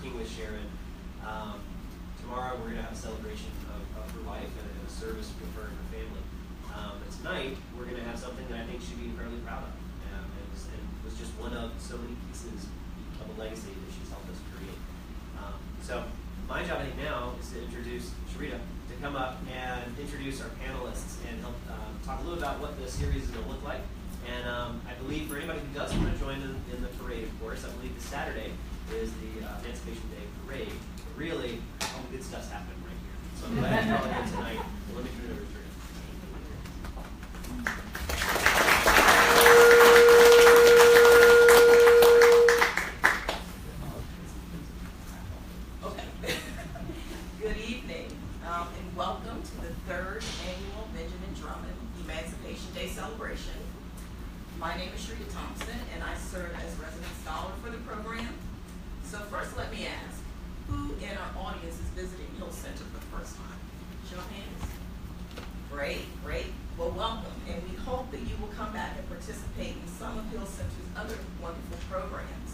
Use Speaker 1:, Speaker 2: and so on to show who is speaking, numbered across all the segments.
Speaker 1: working with Sharon. Tomorrow we're going to have a celebration of her life and a service with her and her family. And tonight we're going to have something that I think she'd be incredibly proud of. And was just one of so many pieces of a legacy that she's helped us create. So my job, I think, now is to introduce Sharita to come up and introduce our panelists and help talk a little about what the series is going to look like. And I believe for anybody who does want to join in the parade, of course, I believe this Saturday is the Emancipation Day parade. But really, all the good stuff's happening right here. So I'm glad you're all here tonight. Well, let me turn it over to Sharita.
Speaker 2: Good evening, and welcome to the 3rd annual Benjamin Drummond Emancipation Day celebration. My name is Sharita Thompson, and I serve as resident scholar for the program. So first, let me ask, who in our audience is visiting Hill Center for the first time? Show of hands. Great. Well, welcome, and we hope that you will come back and participate in some of Hill Center's other wonderful programs.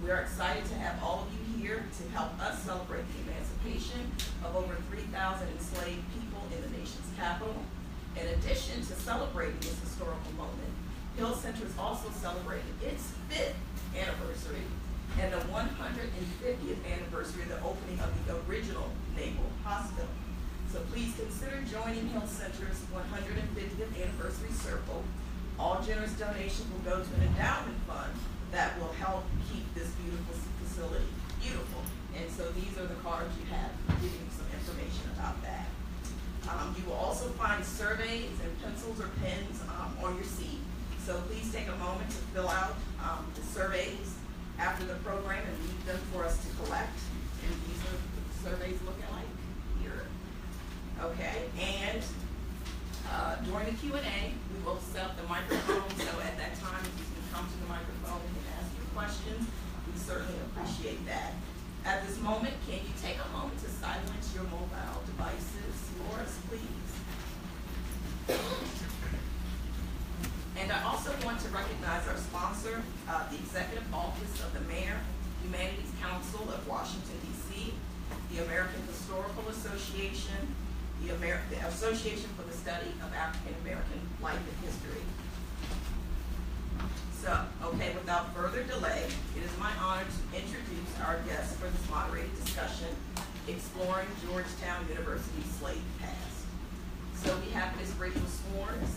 Speaker 2: We are excited to have all of you here to help us celebrate the emancipation of over 3,000 enslaved people in the nation's capital. In addition to celebrating this historical moment, Hill Center is also celebrating its 5th anniversary and the 150th anniversary of the opening of the original Naval Hospital. So please consider joining Hill Center's 150th anniversary circle. All generous donations will go to an endowment fund that will help keep this beautiful facility beautiful. And so these are the cards you have giving you some information about that. You will also find surveys and pencils or pens on your seat. So please take a moment to fill out the surveys after the program and leave them for us to collect. And these are the surveys looking like here. Okay, and during the Q&A, we will set up the microphone. So at that time, if you can come to the microphone and ask your questions, we certainly appreciate that. At this moment, can you take a moment to silence your mobile devices for us, please? And I also want to recognize our sponsor, the Executive Office of the Mayor, Humanities Council of Washington, D.C., the American Historical Association, the Association for the Study of African American Life and History. So, okay, without further delay, it is my honor to introduce our guests for this moderated discussion, Exploring Georgetown University's Slave Past. So we have Ms. Rachel Swarns.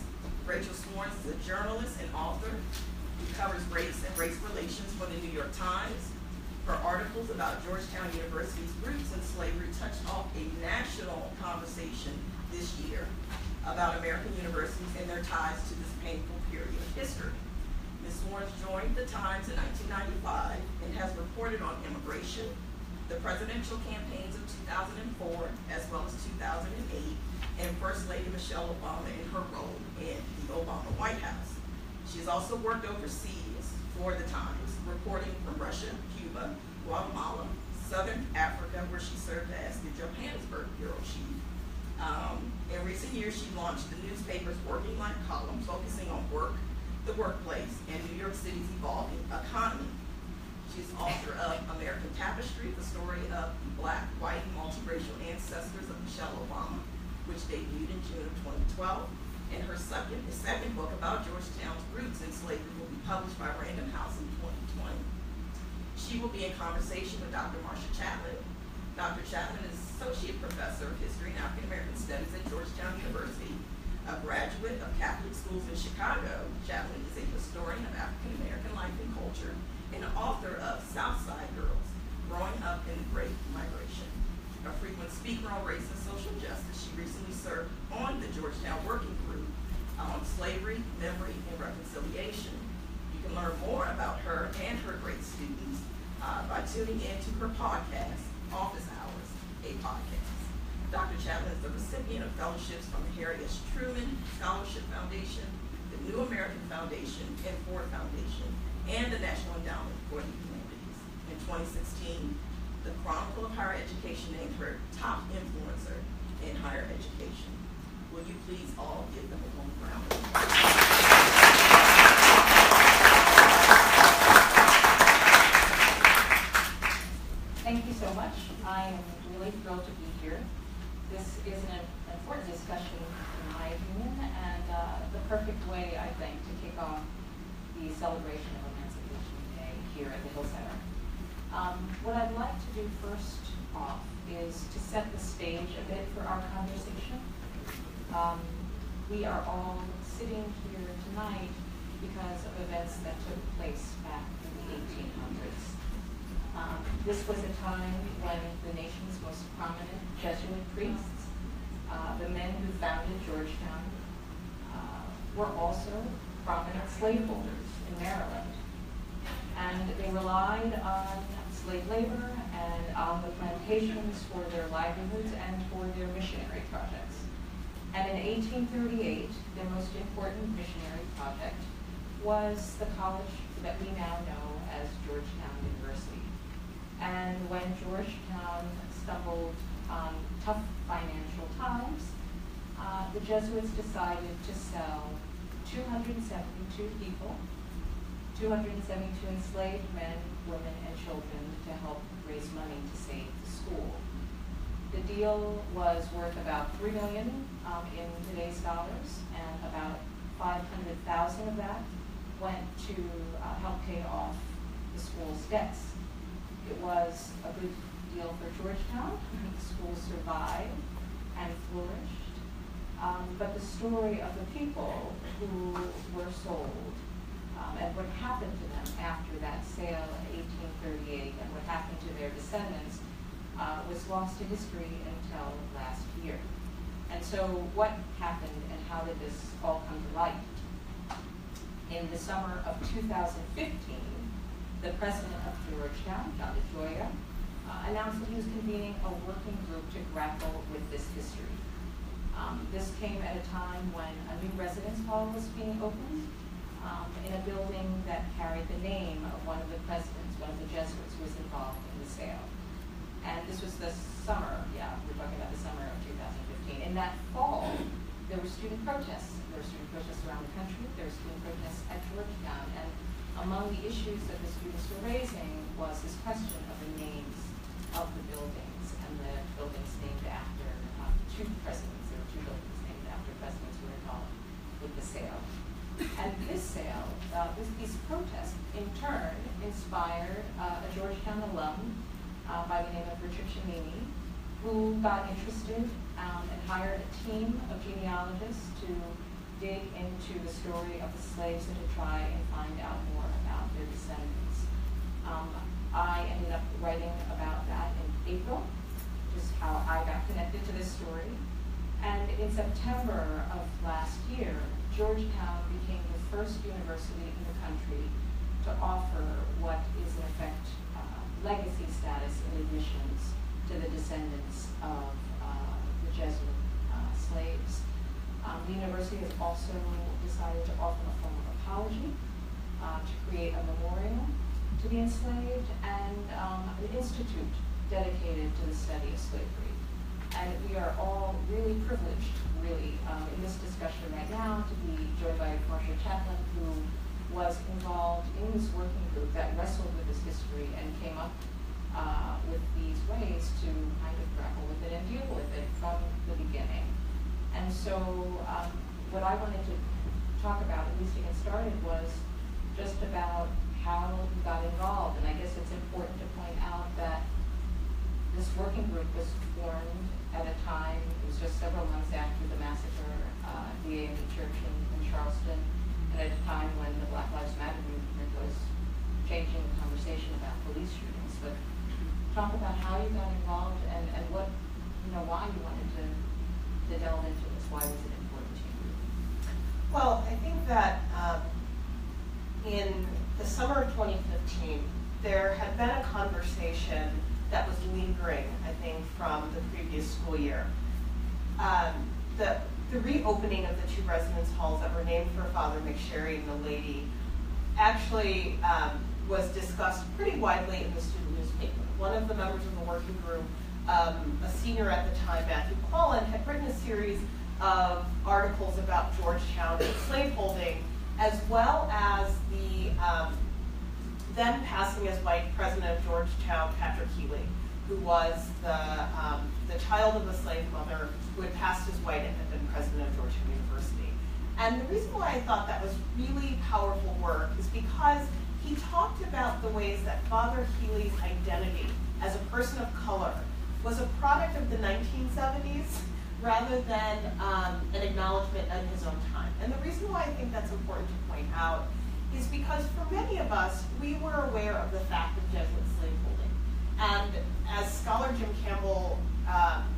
Speaker 2: Rachel Swarns is a journalist and author who covers race and race relations for the New York Times. Her articles about Georgetown University's roots in slavery touched off a national conversation this year about American universities and their ties to this painful period of history. Ms. Swarns joined the Times in 1995 and has reported on immigration, the presidential campaigns of 2004 as well as 2008, and First Lady Michelle Obama in her role in the Obama White House. She has also worked overseas for the Times, reporting from Russia, Cuba, Guatemala, Southern Africa, where she served as the Johannesburg bureau chief. In recent years, she launched the newspaper's Working Life column, focusing on work, the workplace, and New York City's evolving economy. She's author of American Tapestry, the story of the Black, white, and multiracial ancestors of Michelle Obama, which debuted in June of 2012. And her second book about Georgetown's roots in slavery will be published by Random House in 2020. She will be in conversation with Dr. Marcia Chapman. Dr. Chapman is Associate Professor of History and African American Studies at Georgetown University. A graduate of Catholic schools in Chicago, Chapman is a historian of African American life and culture and an author of Southside Girls, Growing Up in the Great Migration. A frequent speaker on race and social justice, she recently served on the Georgetown Working Group on Slavery, Memory, and Reconciliation. You can learn more about her and her great students by tuning in to her podcast, Office Hours, a podcast. Dr. Chapman is the recipient of fellowships from the Harry S. Truman Scholarship Foundation, the New American Foundation, and Ford Foundation, and the National Endowment for the Humanities. In 2016, the Chronicle of Higher Education named her top influencer in higher education. Will you please all give them a warm round of applause?
Speaker 3: Thank you so much. I am really thrilled to be here. This is an important discussion, in my opinion, and the perfect way, I think, to kick off the celebration of Emancipation Day here at the Hill Center. What I'd like to do first off is to set the stage a bit for our conversation. We are all sitting here tonight because of events that took place back in the 1800s. This was a time when the nation's most prominent Jesuit priests, the men who founded Georgetown, were also prominent slaveholders in Maryland. And they relied on slave labor and on the plantations for their livelihoods and for their missionary projects. And in 1838, their most important missionary project was the college that we now know as Georgetown University. And when Georgetown stumbled on tough financial times, the Jesuits decided to sell 272 people, 272 enslaved men, women, and children to help raise money to save the school. The deal was worth about $3 million in today's dollars, and about 500,000 of that went to help pay off the school's debts. It was a good deal for Georgetown. The school survived and flourished. But the story of the people who were sold and what happened to them after that sale in 1838 and what happened to their descendants was lost to history until last year. And so what happened and how did this all come to light? In the summer of 2015, the president of Georgetown, John DeGioia, announced that he was convening a working group to grapple with this history. This came at a time when a new residence hall was being opened in a building that carried the name of one of the presidents, one of the Jesuits who was involved in the sale. And this was the summer, we're talking about the summer of 2015. In that fall, there were student protests. There were student protests around the country. There were student protests at Georgetown. And among the issues that the students were raising was this question of the names of the buildings, and the buildings named after two presidents. There were two buildings named after presidents who were involved with the sale. And this sale, these protests, in turn, inspired a Georgetown alum by the name of Richard Cimini, who got interested and hired a team of genealogists to dig into the story of the slaves and to try and find out more about their descendants. I ended up writing about that in April, just how I got connected to this story. And in September of last year, Georgetown became the first university in the country to offer what is in effect legacy status in admissions to the descendants of the Jesuit slaves. The university has also decided to offer a form of apology, to create a memorial to the enslaved, and an institute dedicated to the study of slavery. And we are all really privileged, really, in this discussion right now to be joined by Marcia Chaplin, who was involved in this working group that wrestled with this history and came up with these ways to kind of grapple with it and deal with it from the beginning. And so what I wanted to talk about, at least to get started, was just about how we got involved. And I guess it's important to point out that this working group was formed at a time, it was just several months after the massacre at the AME Church in Charleston, and at a time when the Black Lives Matter movement was changing the conversation about police shootings. But talk about how you got involved and what, why you wanted to delve into this. Why was it important to you?
Speaker 4: Well, I think that in the summer of 2015, there had been a conversation that was lingering, I think, from the previous school year. The reopening of the two residence halls that were named for Father McSherry and the lady actually was discussed pretty widely in the student newspaper. One of the members of the working group, a senior at the time, Matthew Quallen, had written a series of articles about Georgetown and slaveholding, as well as the then passing as white president of Georgetown, Patrick Healy, who was the child of a slave mother who had passed as white and had been president of Georgetown University. And the reason why I thought that was really powerful work is because he talked about the ways that Father Healy's identity as a person of color was a product of the 1970s rather than an acknowledgement of his own time. And the reason why I think that's important to point out is because for many of us, we were aware of the fact of Jesuit slaveholding. And as scholar Jim Campbell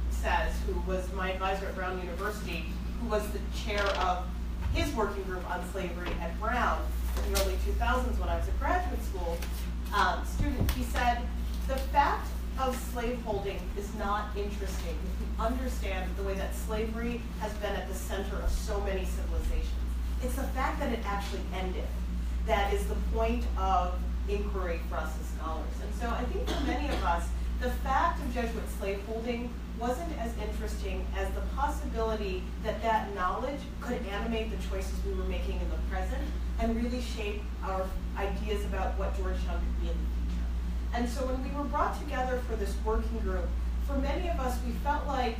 Speaker 4: says, who was my advisor at Brown University, who was the chair of his working group on slavery at Brown in the early 2000s when I was a graduate school student, he said, the fact of slaveholding is not interesting if you understand the way that slavery has been at the center of so many civilizations. It's the fact that it actually ended that is the point of inquiry for us as scholars. And so I think for many of us, the fact of Jesuit slaveholding wasn't as interesting as the possibility that that knowledge could animate the choices we were making in the present and really shape our ideas about what Georgetown could be in the future. And so when we were brought together for this working group, for many of us, we felt like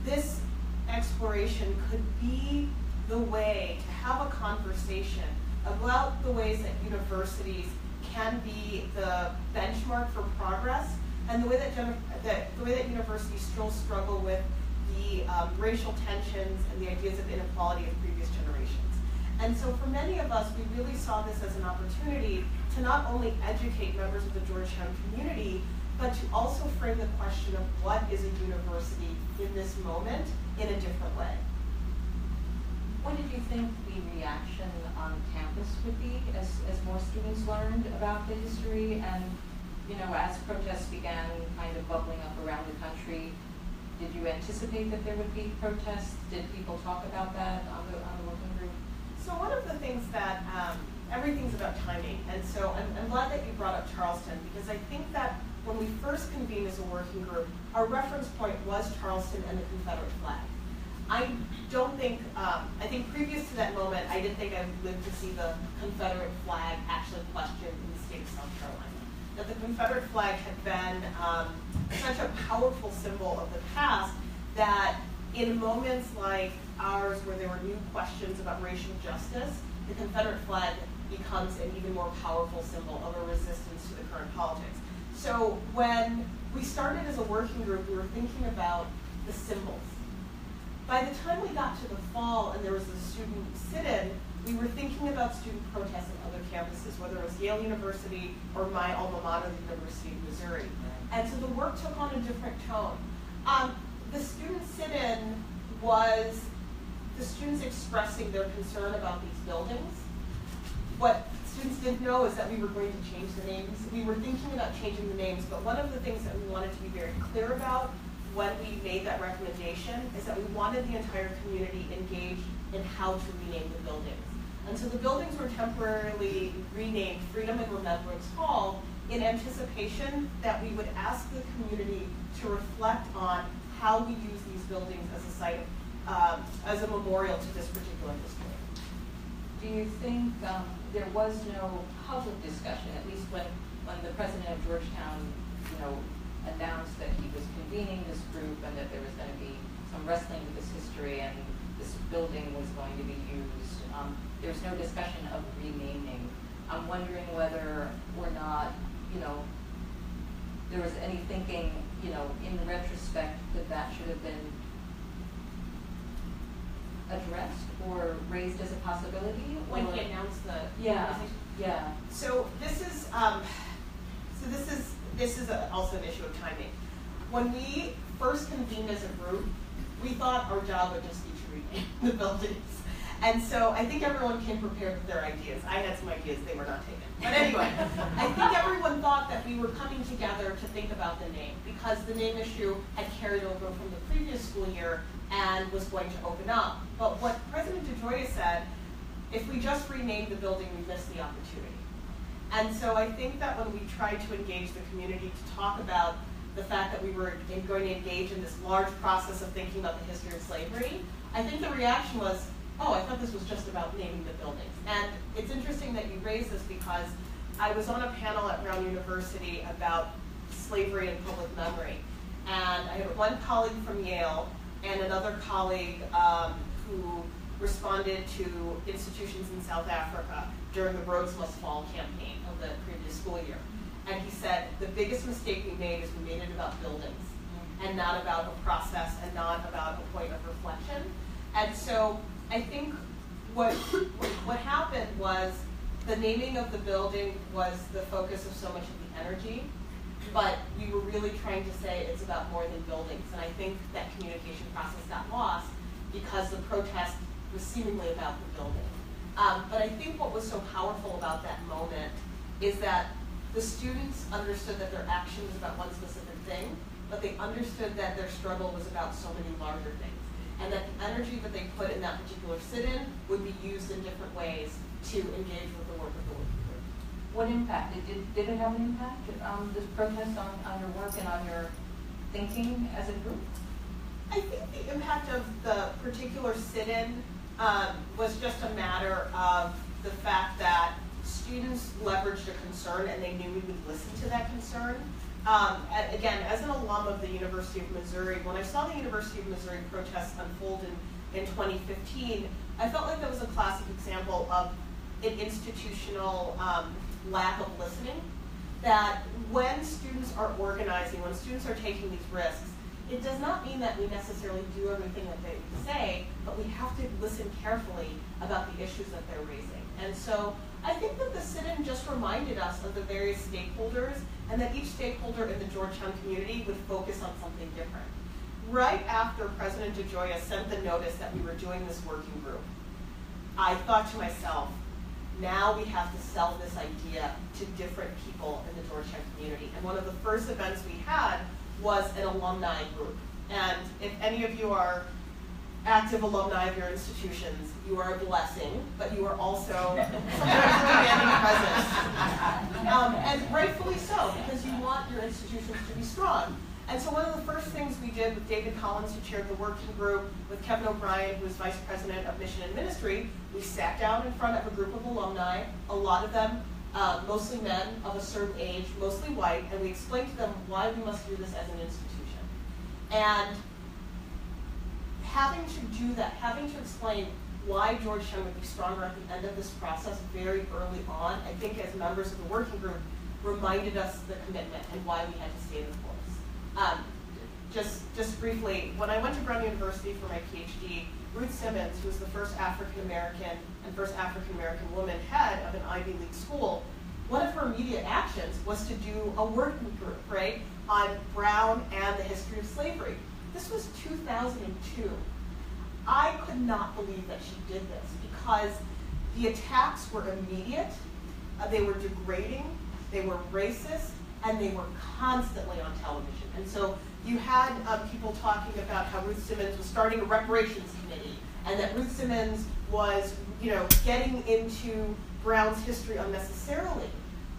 Speaker 4: this exploration could be the way to have a conversation about the ways that universities can be the benchmark for progress, and the way that universities still struggle with the racial tensions and the ideas of inequality of previous generations. And so for many of us, we really saw this as an opportunity to not only educate members of the Georgetown community, but to also frame the question of what is a university in this moment in a different way.
Speaker 3: What did you think the reaction on campus would be as more students learned about the history and, as protests began kind of bubbling up around the country? Did you anticipate that there would be protests? Did people talk about that on the working group?
Speaker 4: So one of the things that, everything's about timing, and so I'm glad that you brought up Charleston, because I think that when we first convened as a working group, our reference point was Charleston and the Confederate flag. I think previous to that moment, I didn't think I would live to see the Confederate flag actually questioned in the state of South Carolina. That the Confederate flag had been such a powerful symbol of the past that in moments like ours where there were new questions about racial justice, the Confederate flag becomes an even more powerful symbol of a resistance to the current politics. So when we started as a working group, we were thinking about the symbols. By the time we got to the fall and there was a student sit-in, we were thinking about student protests at other campuses, whether it was Yale University or my alma mater, the University of Missouri. And so the work took on a different tone. The student sit-in was the students expressing their concern about these buildings. What students didn't know is that we were going to change the names. We were thinking about changing the names, but one of the things that we wanted to be very clear about when we made that recommendation is that we wanted the entire community engaged in how to rename the buildings. And so the buildings were temporarily renamed Freedom and Remembrance Hall in anticipation that we would ask the community to reflect on how we use these buildings as a site, as a memorial to this particular history.
Speaker 3: Do you think there was no public discussion, at least when the president of Georgetown, announced that he was convening this group and that there was going to be some wrestling with this history and this building was going to be used? There was no discussion of renaming. I'm wondering whether or not, there was any thinking, in retrospect that should have been addressed or raised as a possibility?
Speaker 4: When he announced the
Speaker 3: Yeah.
Speaker 4: So this is also an issue of timing. When we first convened as a group, we thought our job would just be to rename the buildings. And so I think everyone came prepared with their ideas. I had some ideas, they were not taken. But anyway, I think everyone thought that we were coming together to think about the name because the name issue had carried over from the previous school year and was going to open up. But what President DeGioia said, if we just renamed the building, we missed the opportunity. And so I think that when we tried to engage the community to talk about the fact that we were going to engage in this large process of thinking about the history of slavery, I think the reaction was, oh, I thought this was just about naming the buildings. And it's interesting that you raise this because I was on a panel at Brown University about slavery and public memory. And I had one colleague from Yale and another colleague who responded to institutions in South Africa during the Rhodes Must Fall campaign of the previous school year. And he said, the biggest mistake we made is we made it about buildings and not about a process and not about a point of reflection. And so I think what happened was the naming of the building was the focus of so much of the energy, but we were really trying to say it's about more than buildings. And I think that communication process got lost because the protest was seemingly about the building. But I think what was so powerful about that moment is that the students understood that their action was about one specific thing, but they understood that their struggle was about so many larger things. And that the energy that they put in that particular sit-in would be used in different ways to engage with the work of the working group.
Speaker 3: What impact? Did it have an impact, this protest on your work and on your thinking as a group?
Speaker 4: I think the impact of the particular sit-in was just a matter of the fact that students leveraged a concern and they knew we would listen to that concern. Again, as an alum of the University of Missouri, when I saw the University of Missouri protests unfold in 2015, I felt like that was a classic example of an institutional lack of listening. That when students are organizing, when students are taking these risks, it does not mean that we necessarily do everything that they say, but we have to listen carefully about the issues that they're raising. And so I think that the sit-in just reminded us of the various stakeholders and that each stakeholder in the Georgetown community would focus on something different. Right after President DeGioia sent the notice that we were doing this working group, I thought to myself, now we have to sell this idea to different people in the Georgetown community. And one of the first events we had was an alumni group. And if any of you are active alumni of your institutions, you are a blessing, but you are also sometimes a demanding presence. And rightfully so, because you want your institutions to be strong. And so one of the first things we did with David Collins, who chaired the working group, with Kevin O'Brien, who was vice president of mission and ministry, we sat down in front of a group of alumni, a lot of them mostly men of a certain age, mostly white, and we explained to them why we must do this as an institution. And having to do that, having to explain why Georgetown would be stronger at the end of this process very early on, I think as members of the working group, reminded us the commitment and why we had to stay the course. Just briefly, when I went to Brown University for my PhD, Ruth Simmons, who was the first African-American and first African-American woman head of an Ivy League school, one of her immediate actions was to do a working group, right, on Brown and the history of slavery. This was 2002. I could not believe that she did this because the attacks were immediate, they were degrading, they were racist, and they were constantly on television. And so you had people talking about how Ruth Simmons was starting a reparations committee, and that Ruth Simmons was, getting into Brown's history unnecessarily.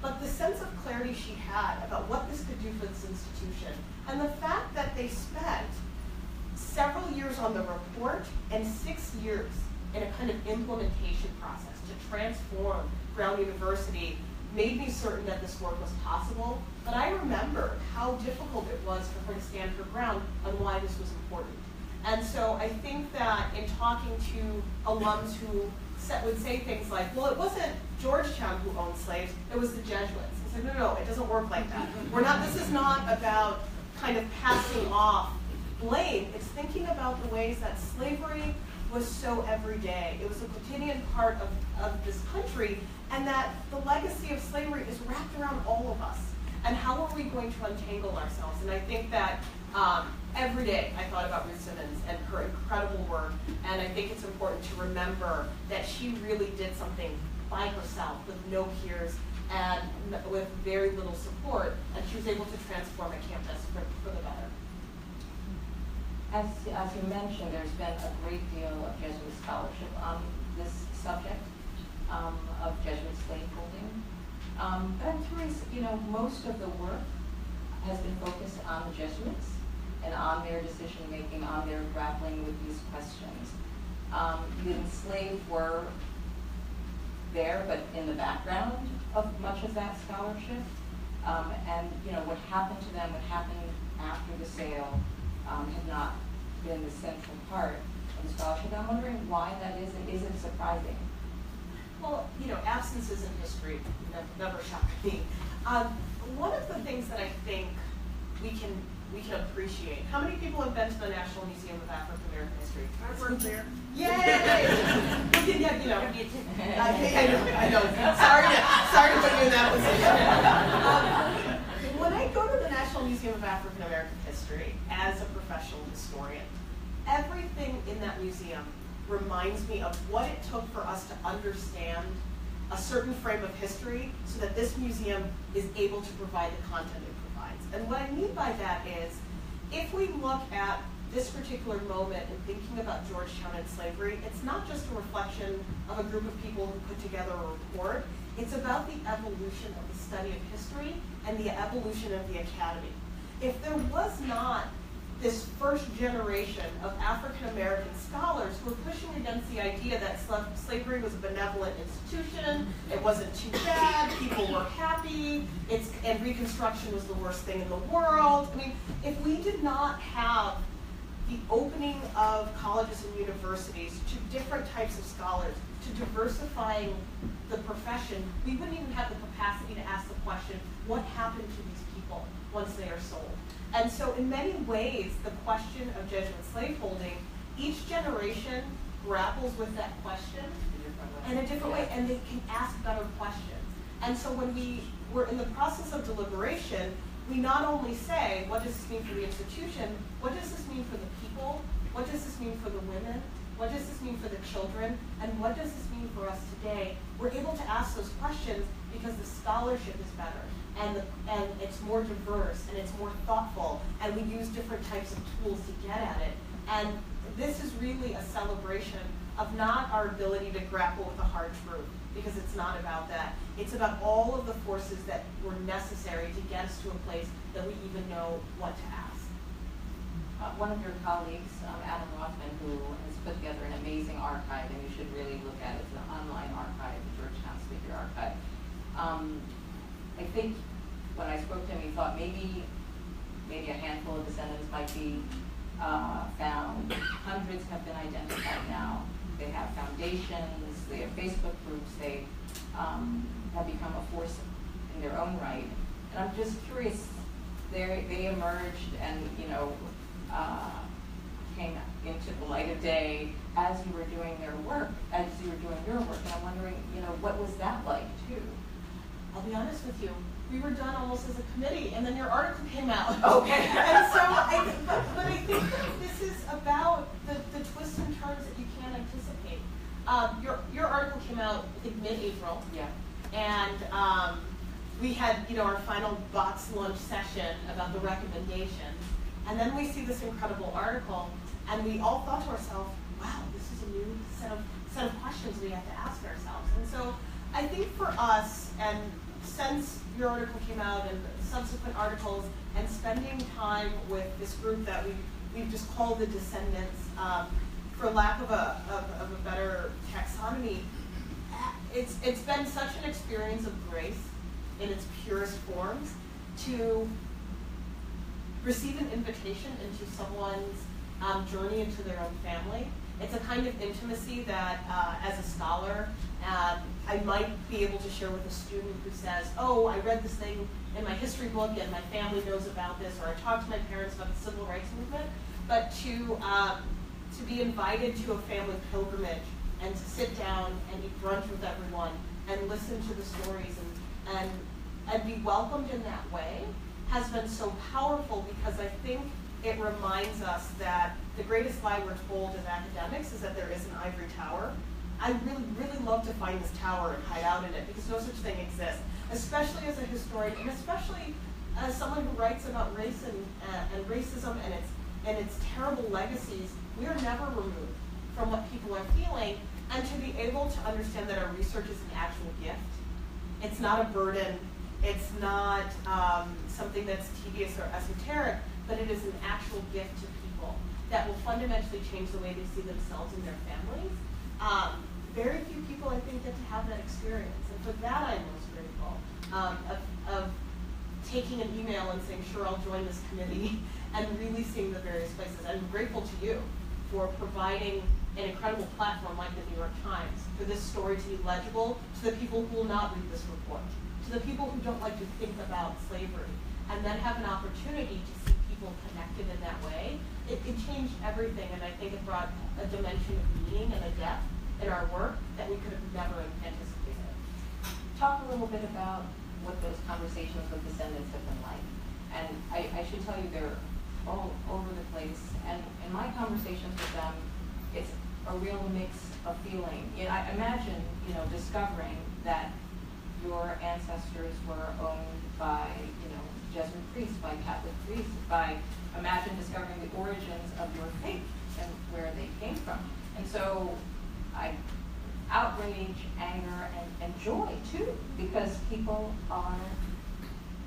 Speaker 4: But the sense of clarity she had about what this could do for this institution, and the fact that they spent several years on the report and 6 years in a kind of implementation process to transform Brown University made me certain that this work was possible. But I remember how difficult it was for her to stand her ground on why this was important. And so I think that in talking to alums who would say things like, well, it wasn't Georgetown who owned slaves, it was the Jesuits. I said, no, it doesn't work like that. This is not about kind of passing off blame. It's thinking about the ways that slavery was so everyday. It was a quotidian part of this country, and that the legacy of slavery is wrapped around all of us. And how are we going to untangle ourselves? And I think that every day I thought about Ruth Simmons and her incredible work, and I think it's important to remember that she really did something by herself with no peers and with very little support, and she was able to transform a campus for the better.
Speaker 3: As you mentioned, there's been a great deal of Jesuit scholarship on this subject of Jesuit slaveholding. But I'm curious, most of the work has been focused on the Jesuits and on their decision-making, on their grappling with these questions. The enslaved were there, but in the background of much of that scholarship. And what happened to them, what happened after the sale, had not been the central part of the scholarship. I'm wondering why that is, and is it surprising?
Speaker 4: Well, absence is in history, never shocked me. One of the things that I think we can appreciate. How many people have been to the National Museum of African American History?
Speaker 2: I've worked there.
Speaker 4: Yay! I know. Sorry to put you in that position. When I go to the National Museum of African American History as a professional historian, everything in that museum reminds me of what it took for us to understand a certain frame of history so that this museum is able to provide the content it provides. And what I mean by that is, if we look at this particular moment in thinking about Georgetown and slavery, it's not just a reflection of a group of people who put together a report. It's about the evolution of the study of history and the evolution of the academy. If there was not this first generation of African American scholars who were pushing against the idea that slavery was a benevolent institution, it wasn't too bad, people were happy, and Reconstruction was the worst thing in the world. I mean, if we did not have the opening of colleges and universities to different types of scholars, to diversifying the profession, we wouldn't even have the capacity to ask the question, what happened to these people once they are sold? And so in many ways, the question of Jesuit slaveholding, each generation grapples with that question in a different way, and they can ask better questions. And so when we're in the process of deliberation, we not only say, what does this mean for the institution, what does this mean for the people, what does this mean for the women, what does this mean for the children, and what does this mean for us today? We're able to ask those questions because the scholarship is better, and it's more diverse, and it's more thoughtful, and we use different types of tools to get at it. And this is really a celebration of not our ability to grapple with a hard truth, because it's not about that. It's about all of the forces that were necessary to get us to a place that we even know what to ask.
Speaker 3: One of your colleagues, Adam Rothman, who has put together an amazing archive, and you should really look at it. It's an online archive, the Georgetown Speaker Archive. I think when I spoke to him, he thought maybe a handful of descendants might be found. Hundreds have been identified now. They have foundations, they have Facebook groups, they have become a force in their own right. And I'm just curious, they emerged and came into the light of day as you were doing their work, as you were doing your work. And I'm wondering, what was that like too?
Speaker 4: I'll be honest with you. We were done almost as a committee, and then your article came out.
Speaker 3: Okay.
Speaker 4: And so, but I think that this is about the twists and turns that you can't anticipate. Your article came out, I think, mid-April.
Speaker 3: Yeah.
Speaker 4: And we had, our final box lunch session about the recommendations. And then we see this incredible article, and we all thought to ourselves, wow, this is a new set of questions we have to ask ourselves. And so I think for us, and since your article came out and subsequent articles, and spending time with this group that we've just called the descendants, for lack of a better taxonomy, it's been such an experience of grace in its purest forms to receive an invitation into someone's journey into their own family. It's a kind of intimacy that, as a scholar, I might be able to share with a student who says, oh, I read this thing in my history book and my family knows about this, or I talked to my parents about the civil rights movement. But to be invited to a family pilgrimage and to sit down and eat brunch with everyone and listen to the stories and be welcomed in that way has been so powerful, because I think it reminds us that the greatest lie we're told as academics is that there is an ivory tower. I really, really love to find this tower and hide out in it, because no such thing exists, especially as a historian, and especially as someone who writes about race and racism and its terrible legacies. We are never removed from what people are feeling, and to be able to understand that our research is an actual gift. It's not a burden. It's not something that's tedious or esoteric, but it is an actual gift to people that will fundamentally change the way they see themselves and their families. very few people, I think, get to have that experience. And for that, I'm most grateful of taking an email and saying, sure, I'll join this committee, and really seeing the various places. I'm grateful to you for providing an incredible platform like the New York Times for this story to be legible to the people who will not read this report, to the people who don't like to think about slavery, and then have an opportunity to see people connected in that way. It changed everything, and I think it brought a dimension of meaning and a depth in our work that we could have never anticipated.
Speaker 3: Talk a little bit about what those conversations with descendants have been like. And I should tell you, they're all over the place. And in my conversations with them, it's a real mix of feeling. I imagine, discovering that your ancestors were owned by, Jesuit priests, by Catholic priests, imagine discovering the origins of your faith and where they came from. And so outrage, anger, and joy too, because people are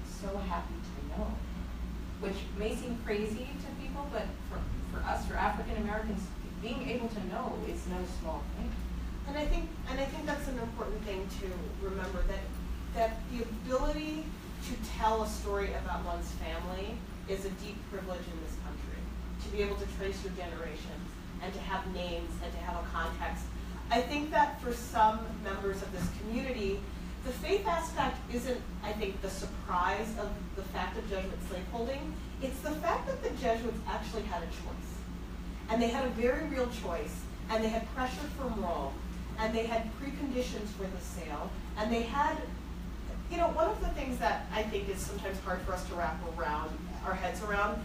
Speaker 3: so happy to know, which may seem crazy to people, but for us, for African Americans, being able to know is no small thing.
Speaker 4: And I think that's an important thing to remember, that the ability to tell a story about one's family is a deep privilege in this country. To be able to trace your generations and to have names and to have a context. I think that for some members of this community, the faith aspect isn't, I think, the surprise of the fact of Jesuit slaveholding. It's the fact that the Jesuits actually had a choice. And they had a very real choice, and they had pressure from Rome, and they had preconditions for the sale, and they had, one of the things that I think is sometimes hard for us to wrap around our heads around,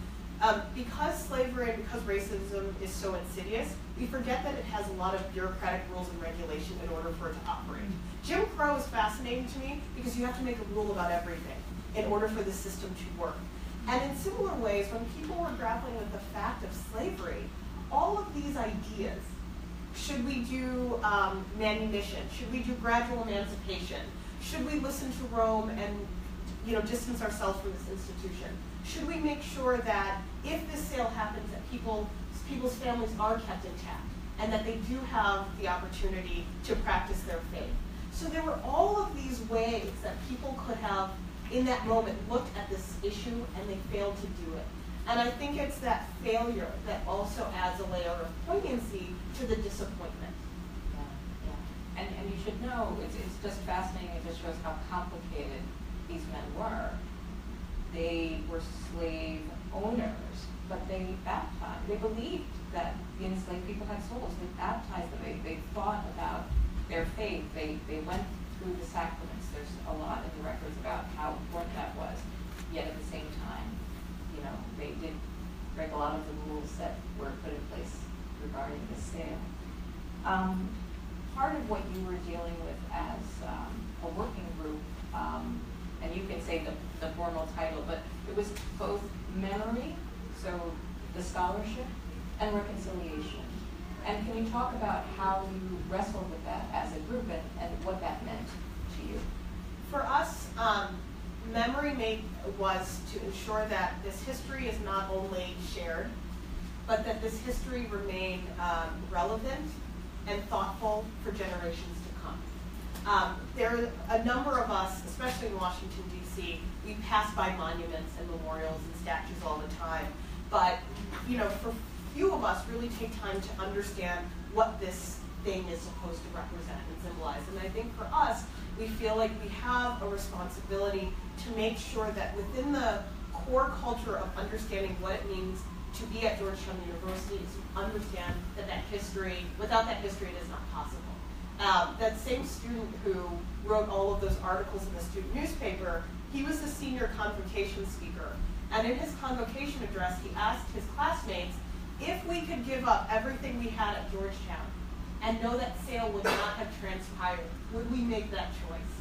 Speaker 4: because slavery and because racism is so insidious, we forget that it has a lot of bureaucratic rules and regulation in order for it to operate. Jim Crow is fascinating to me because you have to make a rule about everything in order for the system to work. And in similar ways, when people were grappling with the fact of slavery, all of these ideas, should we do manumission? Should we do gradual emancipation? Should we listen to Rome and distance ourselves from this institution? Should we make sure that if this sale happens, that people's families are kept intact and that they do have the opportunity to practice their faith? So there were all of these ways that people could have, in that moment, looked at this issue and they failed to do it. And I think it's that failure that also adds a layer of poignancy to the disappointment.
Speaker 3: Yeah. And you should know, it's just fascinating. It just shows how complicated these men were. They were slave owners, but they baptized. They believed that the enslaved people had souls. They baptized them. They thought about their faith. They went through the sacraments. There's a lot in the records about how important that was. Yet at the same time, they did break a lot of the rules that were put in place regarding the sale. Part of what you were dealing with as a working group, and you can say the formal title, but it was both memory, so the scholarship, and reconciliation. And can you talk about how you wrestled with that as a group and what that meant to you?
Speaker 4: For us, memory was to ensure that this history is not only shared, but that this history remained relevant and thoughtful for generations to come. There are a number of us, especially in Washington, D.C., we pass by monuments and memorials and statues all the time, but for few of us really take time to understand what this thing is supposed to represent and symbolize. And I think for us, we feel like we have a responsibility to make sure that within the core culture of understanding what it means to be at Georgetown University is to understand that history, without that history, it is not possible. That same student who wrote all of those articles in the student newspaper, he was the senior convocation speaker. And in his convocation address, he asked his classmates, if we could give up everything we had at Georgetown and know that sale would not have transpired, would we make that choice?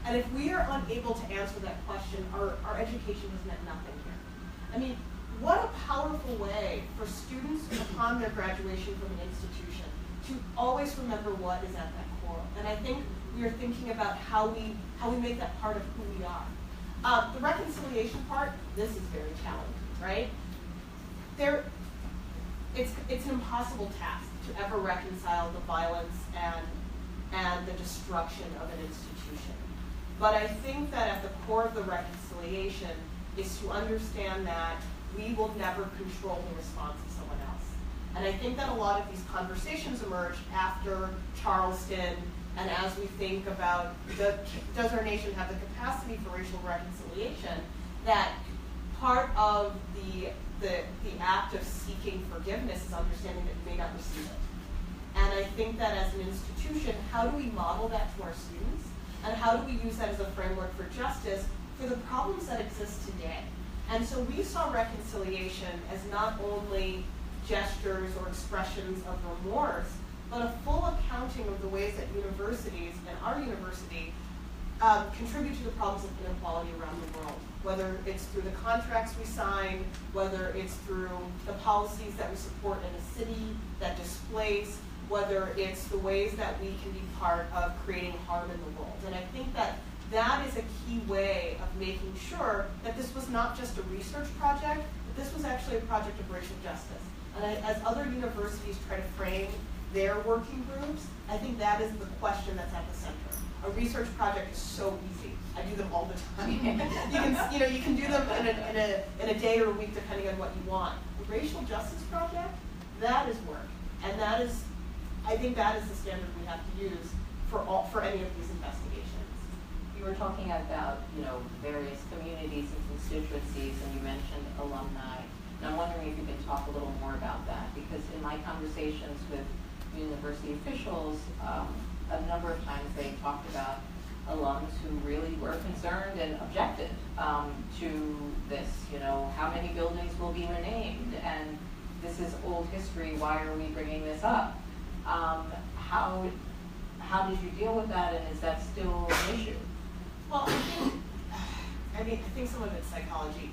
Speaker 4: And if we are unable to answer that question, our education has meant nothing here. I mean, what a powerful way for students upon their graduation from an institution to always remember what is at that core. And I think we are thinking about how we make that part of who we are. The reconciliation part, this is very challenging, right? It's an impossible task to ever reconcile the violence and and the destruction of an institution. But I think that at the core of the reconciliation is to understand that we will never control the response of someone else. And I think that a lot of these conversations emerged after Charleston, and as we think about does our nation have the capacity for racial reconciliation, that part of the act of seeking forgiveness is understanding that you may not receive it. And I think that as an institution, how do we model that to our students? And how do we use that as a framework for justice for the problems that exist today? And so we saw reconciliation as not only gestures or expressions of remorse, but a full accounting of the ways that universities, and our university, contribute to the problems of inequality around the world. Whether it's through the contracts we sign, whether it's through the policies that we support in a city that displace, whether it's the ways that we can be part of creating harm in the world. And I think that that is a key way of making sure that this was not just a research project, but this was actually a project of racial justice. And as other universities try to frame their working groups, I think that is the question that's at the center. A research project is so easy. I do them all the time. you can do them in a day or a week depending on what you want. A racial justice project, that is work. And that is, I think that is the standard we have to use for any of these investigations.
Speaker 3: You were talking about, various communities and constituencies, and you mentioned alumni. And I'm wondering if you can talk a little more about that, because in my conversations with university officials, a number of times they talked about alums who really were concerned and objected to this. How many buildings will be renamed? And this is old history. Why are we bringing this up? How did you deal with that, and is that still an issue?
Speaker 4: Well, I think some of it's psychology.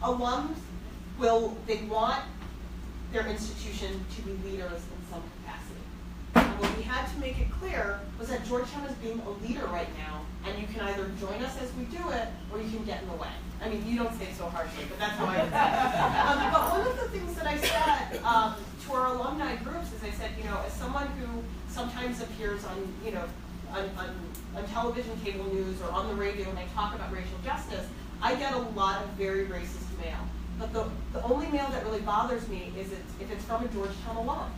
Speaker 4: Alums they want their institution to be leaders in some capacity. And what we had to make it clear was that Georgetown is being a leader right now, and you can either join us as we do it, or you can get in the way. I mean, you don't say it so harshly, but that's how I would say it. But one of the things that I said to our alumni groups is I said, as someone who sometimes appears on television, cable news, or on the radio, and I talk about racial justice, I get a lot of very racist mail. But the only mail that really bothers me is if it's from a Georgetown alum.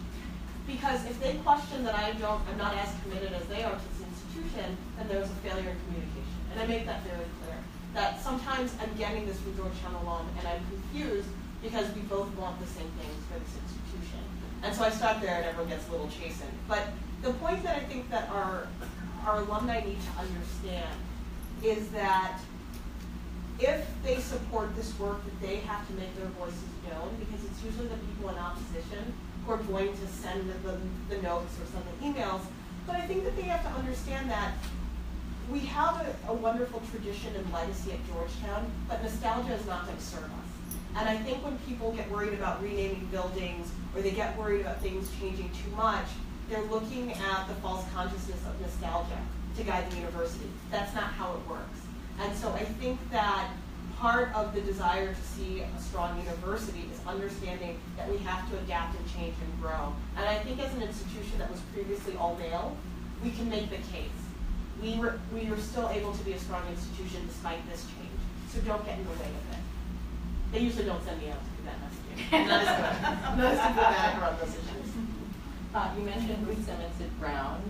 Speaker 4: Because if they question that I'm not as committed as they are to this institution, then there's a failure in communication. And I make that very clear. That sometimes I'm getting this from Georgetown alum, and I'm confused because we both want the same things for this institution. And so I start there, and everyone gets a little chastened. But the point that I think that our alumni need to understand is that if they support this work, that they have to make their voices known, because it's usually the people in opposition who are going to send the notes or send the emails. But I think that they have to understand that we have a wonderful tradition and legacy at Georgetown, but nostalgia is not going to serve us. And I think when people get worried about renaming buildings, or they get worried about things changing too much, they're looking at the false consciousness of nostalgia to guide the university. That's not how it works. And so I think that part of the desire to see a strong university is understanding that we have to adapt and change and grow. And I think as an institution that was previously all male, we can make the case. We were still able to be a strong institution despite this change. So don't get in the way of it. They usually don't send me out to do that messaging. Not as good. Not as diplomatic around those issues.
Speaker 3: You mentioned Ruth Simmons at Brown,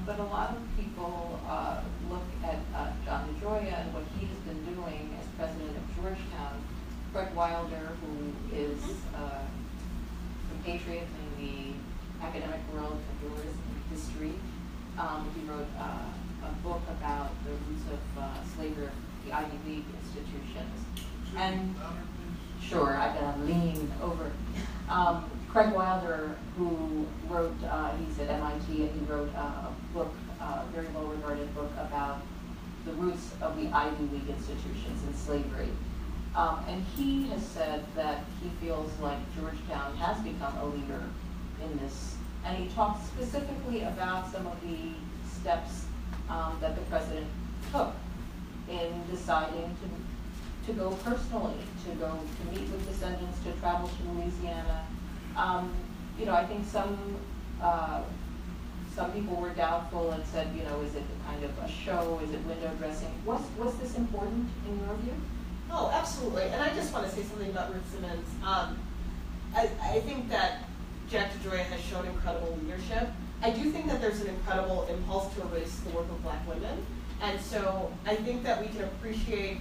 Speaker 3: but a lot of people look at John DeGioia and what he has been doing as president of Georgetown. Fred Wilder, who is a compatriot in the academic world of journalism and history, he wrote a book about the roots of slavery, the Ivy League institutions. And sure, I gotta lean over. Craig Wilder, who wrote, he's at MIT, and he wrote a book, a very well-regarded book about the roots of the Ivy League institutions and slavery. And he has said that he feels like Georgetown has become a leader in this. And he talks specifically about some of the steps that the president took in deciding to go personally, to meet with descendants, to travel to Louisiana. I think some Some people were doubtful and said, you know, is it kind of a show? Is it window dressing? Was this important in your view?
Speaker 4: Oh, absolutely. And I just want to say something about Ruth Simmons. I think that Jack DeGioia has shown incredible leadership. I do think that there's an incredible impulse to erase the work of Black women. And so I think that we can appreciate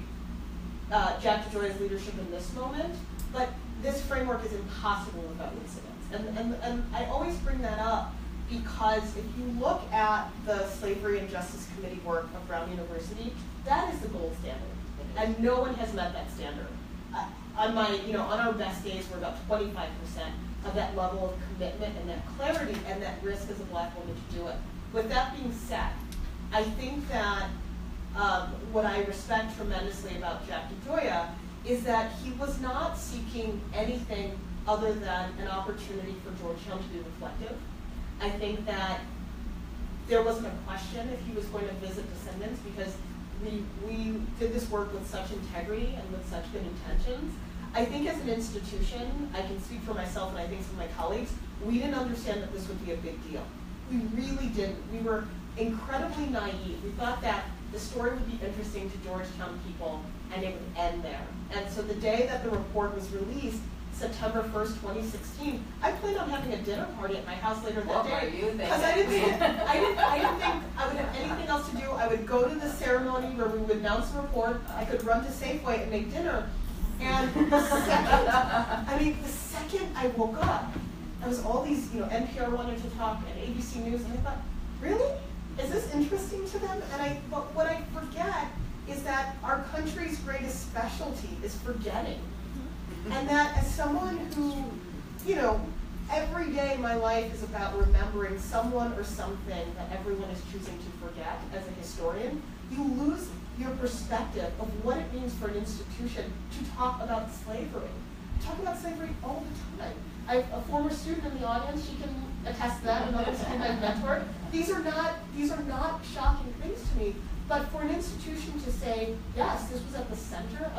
Speaker 4: Jack DeGioia's leadership in this moment, but this framework is impossible without Ruth Simmons. And I always bring that up because if you look at the Slavery and Justice Committee work of Brown University, that is the gold standard. And no one has met that standard. On our best days, we're about 25% of that level of commitment and that clarity and that risk as a Black woman to do it. With that being said, I think that what I respect tremendously about Jack DeGioia is that he was not seeking anything other than an opportunity for Georgetown to be reflective. I think that there wasn't a question if he was going to visit descendants because we did this work with such integrity and with such good intentions. I think as an institution, I can speak for myself and I think for my colleagues, we didn't understand that this would be a big deal. We really didn't. We were incredibly naive. We thought that the story would be interesting to Georgetown people and it would end there. And so the day that the report was released, September 1st, 2016, I planned on having a dinner party at my house later that day. Because I didn't think I would have anything else to do. I would go to the ceremony where we would announce the report. I could run to Safeway and make dinner. And the second I woke up, there was all these, NPR wanted to talk and ABC News, and I thought, really? Is this interesting to them? But what I forget is that our country's greatest specialty is forgetting. And that as someone who, every day my life is about remembering someone or something that everyone is choosing to forget as a historian, you lose your perspective of what it means for an institution to talk about slavery. Talk about slavery all the time. I have a former student in the audience, she can attest to that, another student I've mentored. These are not shocking things to me, but for an institution to say, yes, this was at the center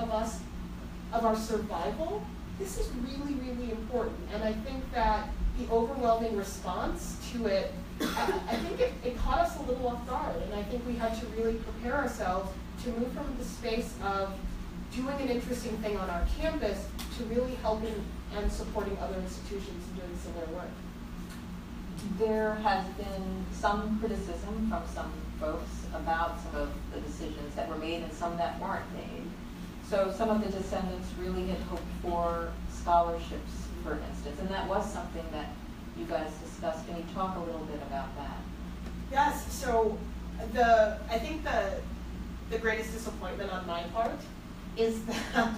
Speaker 4: of our survival, this is really, really important. And I think that the overwhelming response to it, I think it caught us a little off guard, and I think we had to really prepare ourselves to move from the space of doing an interesting thing on our campus to really helping and supporting other institutions in doing similar work.
Speaker 3: There has been some criticism from some folks about some of the decisions that were made and some that weren't made. So some of the descendants really had hoped for scholarships, for instance, and that was something that you guys discussed. Can you talk a little bit about that?
Speaker 4: Yes, so I think the greatest disappointment on my part is that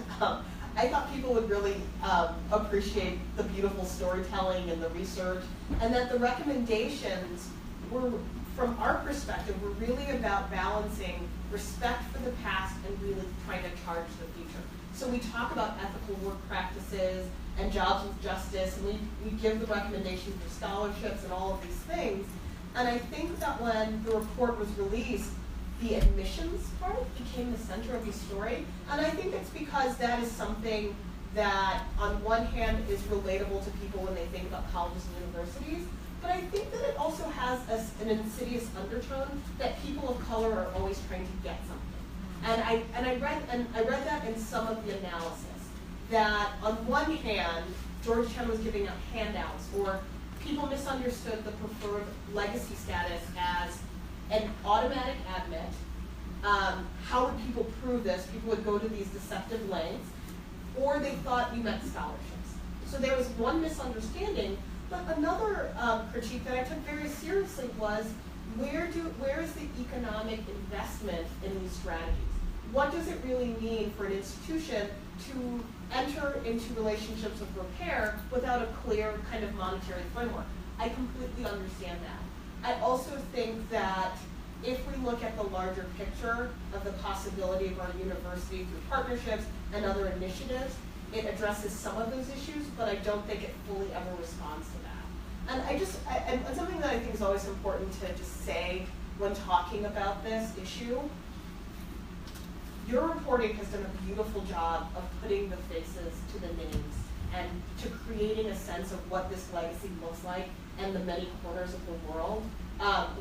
Speaker 4: I thought people would really appreciate the beautiful storytelling and the research, and that the recommendations were, from our perspective, were really about balancing respect for the past and really trying to charge the future. So we talk about ethical work practices and jobs with justice, and we give the recommendation for scholarships and all of these things. And I think that when the report was released, the admissions part became the center of the story. And I think it's because that is something that, on one hand, is relatable to people when they think about colleges and universities. But I think that it also has an insidious undertone that people of color are always trying to get something. And I read that in some of the analysis, that on one hand, Georgetown was giving out handouts, or people misunderstood the preferred legacy status as an automatic admit. How would people prove this? People would go to these deceptive lengths, or they thought you meant scholarships. So there was one misunderstanding, but another critique that I took very seriously was, where is the economic investment in these strategies? What does it really mean for an institution to enter into relationships of repair without a clear kind of monetary framework? I completely understand that. I also think that if we look at the larger picture of the possibility of our university through partnerships and other initiatives, it addresses some of those issues, but I don't think it fully ever responds to that. And and something that I think is always important to just say when talking about this issue, your reporting has done a beautiful job of putting the faces to the names and to creating a sense of what this legacy looks like and the many corners of the world.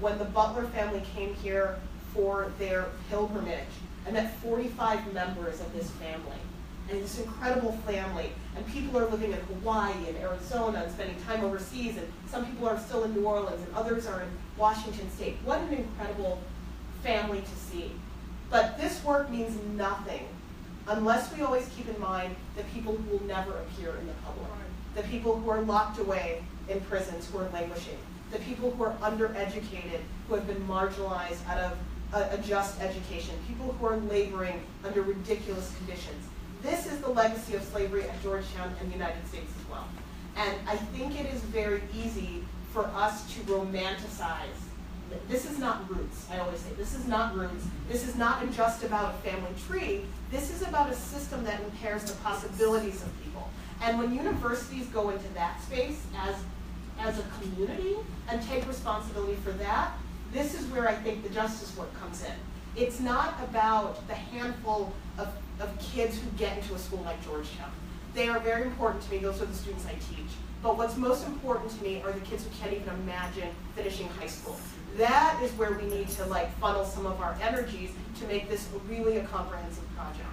Speaker 4: When the Butler family came here for their pilgrimage, I met 45 members of this family. And this incredible family, and people are living in Hawaii and Arizona and spending time overseas, and some people are still in New Orleans and others are in Washington State. What an incredible family to see. But this work means nothing unless we always keep in mind the people who will never appear in the public, the people who are locked away in prisons, who are languishing, the people who are undereducated, who have been marginalized out of a just education, people who are laboring under ridiculous conditions. This is the legacy of slavery at Georgetown and the United States as well. And I think it is very easy for us to romanticize. This is not roots, I always say. This is not roots. This is not just about a family tree. This is about a system that impairs the possibilities of people. And when universities go into that space as a community and take responsibility for that, this is where I think the justice work comes in. It's not about the handful of kids who get into a school like Georgetown. They are very important to me. Those are the students I teach. But what's most important to me are the kids who can't even imagine finishing high school. That is where we need to funnel some of our energies to make this really a comprehensive project.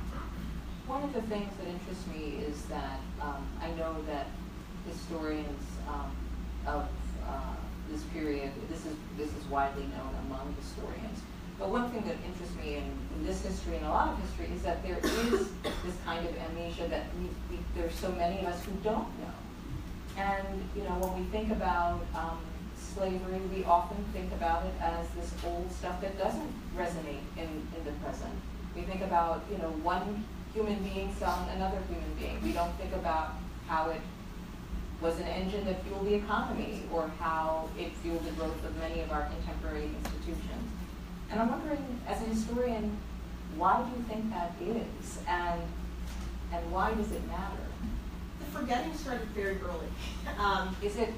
Speaker 3: One of the things that interests me is that I know that historians of this period, this is widely known among historians. But one thing that interests me in this history and a lot of history is that there is this kind of amnesia that there's so many of us who don't know. And when we think about slavery, we often think about it as this old stuff that doesn't resonate in the present. We think about one human being selling another human being. We don't think about how it was an engine that fueled the economy or how it fueled the growth of many of our contemporary institutions. And I'm wondering, as a historian, why do you think that is, and why does it matter?
Speaker 4: The forgetting started very early.
Speaker 3: Is it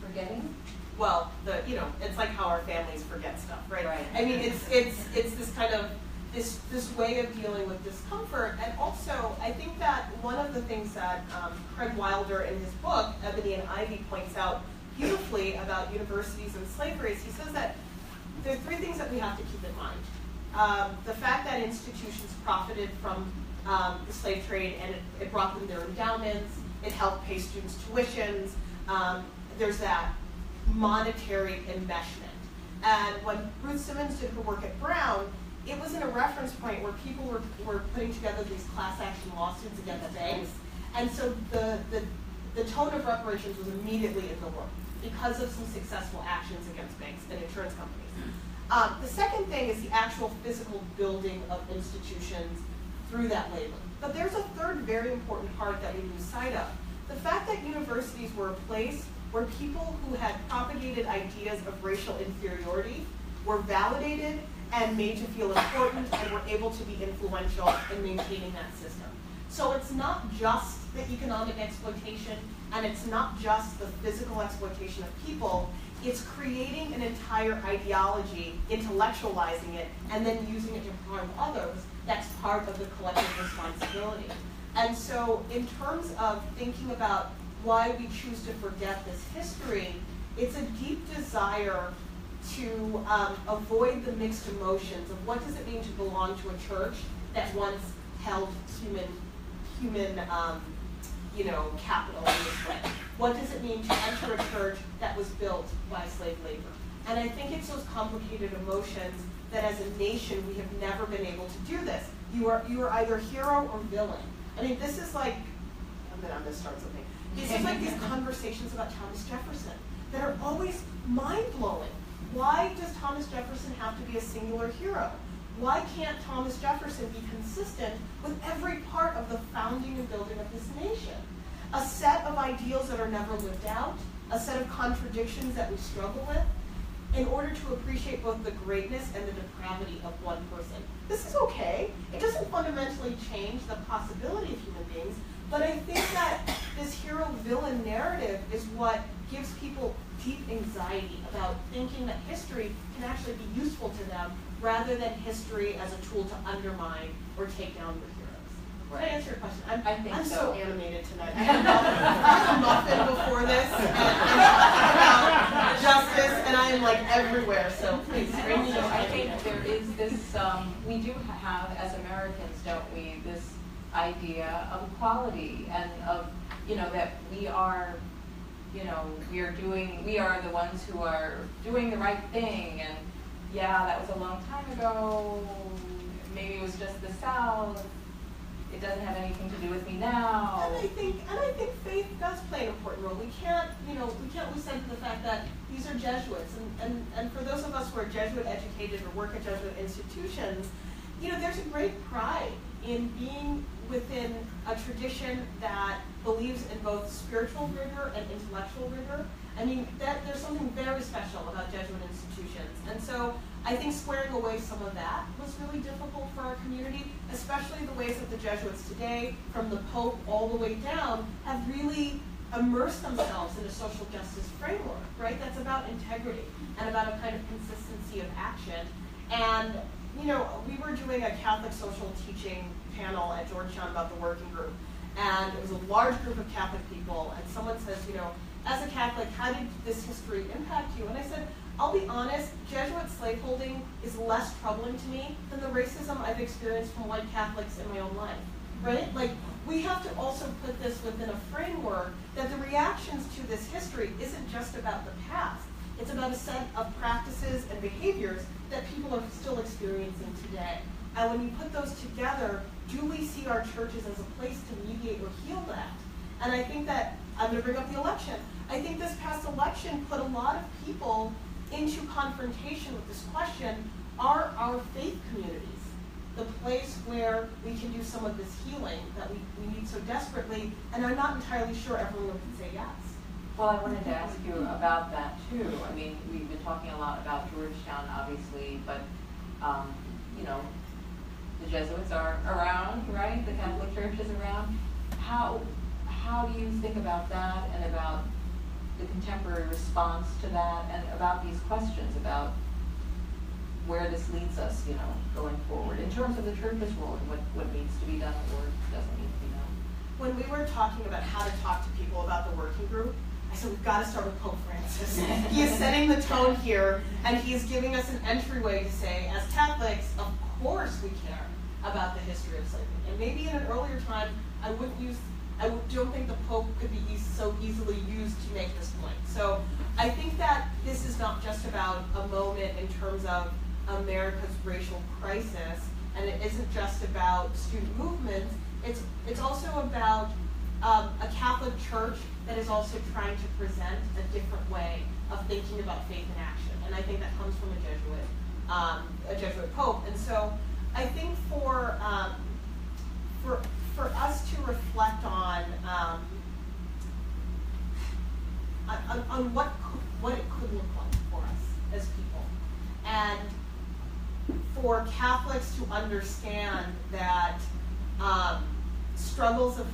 Speaker 3: forgetting?
Speaker 4: Well, it's like how our families forget stuff, right?
Speaker 3: Right.
Speaker 4: I mean, it's this kind of this way of dealing with discomfort, and also I think that one of the things that Craig Wilder in his book Ebony and Ivy points out beautifully about universities and slavery is he says that there are three things that we have to keep in mind. The fact that institutions profited from the slave trade and it brought them their endowments, it helped pay students' tuitions, there's that monetary enmeshment. And when Ruth Simmons did her work at Brown, it was in a reference point where people were putting together these class action lawsuits against banks. And so the tone of reparations was immediately in the work because of some successful actions against banks and insurance companies. The second thing is the actual physical building of institutions through that labor. But there's a third very important part that we lose sight of. The fact that universities were a place where people who had propagated ideas of racial inferiority were validated and made to feel important and were able to be influential in maintaining that system. So it's not just the economic exploitation and it's not just the physical exploitation of people, it's creating an entire ideology, intellectualizing it, and then using it to harm others. That's part of the collective responsibility. And so in terms of thinking about why we choose to forget this history, it's a deep desire to avoid the mixed emotions of what does it mean to belong to a church that once held human capital in this way. What does it mean to enter a church that was built by slave labor? And I think it's those complicated emotions that as a nation we have never been able to do this. You are either hero or villain. I mean, this is like, I'm gonna start something. This is like these conversations about Thomas Jefferson that are always mind-blowing. Why does Thomas Jefferson have to be a singular hero? Why can't Thomas Jefferson be consistent with every part of the founding and building of this nation? A set of ideals that are never lived out, a set of contradictions that we struggle with, in order to appreciate both the greatness and the depravity of one person. This is okay. It doesn't fundamentally change the possibility of human beings, but I think that this hero-villain narrative is what gives people deep anxiety about thinking that history can actually be useful to them rather than history as a tool to undermine or take down the heroes. Did I answer your question? I'm so animated tonight. I had a muffin before this and talking about justice, and I am like every everywhere, so please.
Speaker 3: So I think there is this, we do have, as Americans, don't we, this idea of equality and of, that we are, we are the ones who are doing the right thing, and yeah, that was a long time ago, maybe it was just the South, it doesn't have anything to do with me now.
Speaker 4: And I think faith does play an important role. We can't lose sight of the fact that these are Jesuits, and for those of us who are Jesuit educated or work at Jesuit institutions, there's a great pride in being within a tradition that believes in both spiritual rigor and intellectual rigor. I mean, there's something very special about Jesuit institutions. And so I think squaring away some of that was really difficult for our community, especially the ways that the Jesuits today, from the Pope all the way down, have really immersed themselves in a social justice framework, right? That's about integrity and about a kind of consistency of action. And, we were doing a Catholic social teaching panel at Georgetown about the working group. And it was a large group of Catholic people, and someone says, as a Catholic, how did this history impact you? And I said, I'll be honest, Jesuit slaveholding is less troubling to me than the racism I've experienced from white Catholics in my own life, right? Like, we have to also put this within a framework that the reactions to this history isn't just about the past. It's about a set of practices and behaviors that people are still experiencing today. And when you put those together, do we see our churches as a place to mediate or heal that? And I think that, I'm going to bring up the election. I think this past election put a lot of people into confrontation with this question: are our faith communities the place where we can do some of this healing that we need so desperately? And I'm not entirely sure everyone can say yes.
Speaker 3: Well, I wanted to ask you about that too. I mean, we've been talking a lot about Georgetown, obviously, but the Jesuits are around, right? The Catholic Church is around. How do you think about that, and about the contemporary response to that, and about these questions about where this leads us, going forward, in terms of the church's role and what needs to be done or doesn't need to be done?
Speaker 4: When we were talking about how to talk to people about the working group, I said, we've got to start with Pope Francis. He is setting the tone here, and he is giving us an entryway to say, as Catholics, of course we care about the history of slavery. And maybe in an earlier time, I don't think the Pope could be so easily used to make this point. So I think that this is not just about a moment in terms of America's racial crisis, and it isn't just about student movements. It's also about a Catholic Church that is also trying to present a different way of thinking about faith in action. And I think that comes from a Jesuit Pope. And so I think for us to reflect on what it could look like for us as people, and for Catholics to understand that struggles of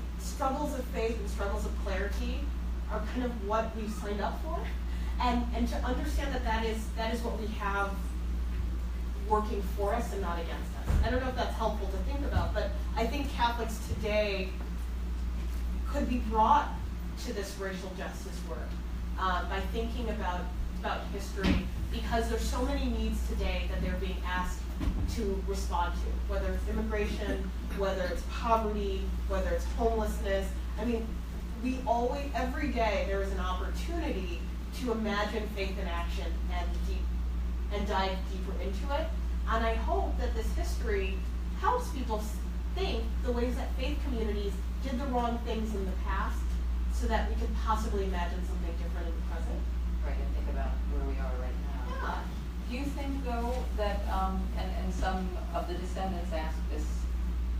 Speaker 4: faith and struggles of clarity are kind of what we've signed up for, and to understand that is what we have working for us and not against us. I don't know if that's helpful to think about, but I think Catholics today could be brought to this racial justice work by thinking about history, because there's so many needs today that they're being asked to respond to, whether it's immigration, whether it's poverty, whether it's homelessness. I mean, every day there is an opportunity to imagine faith in action and dive deeper into it. And I hope that this history helps people think the ways that faith communities did the wrong things in the past, so that we could possibly imagine something different in the present.
Speaker 3: Right, and think about where we are right now.
Speaker 4: Yeah.
Speaker 3: Do you think, though, that, and some of the descendants ask this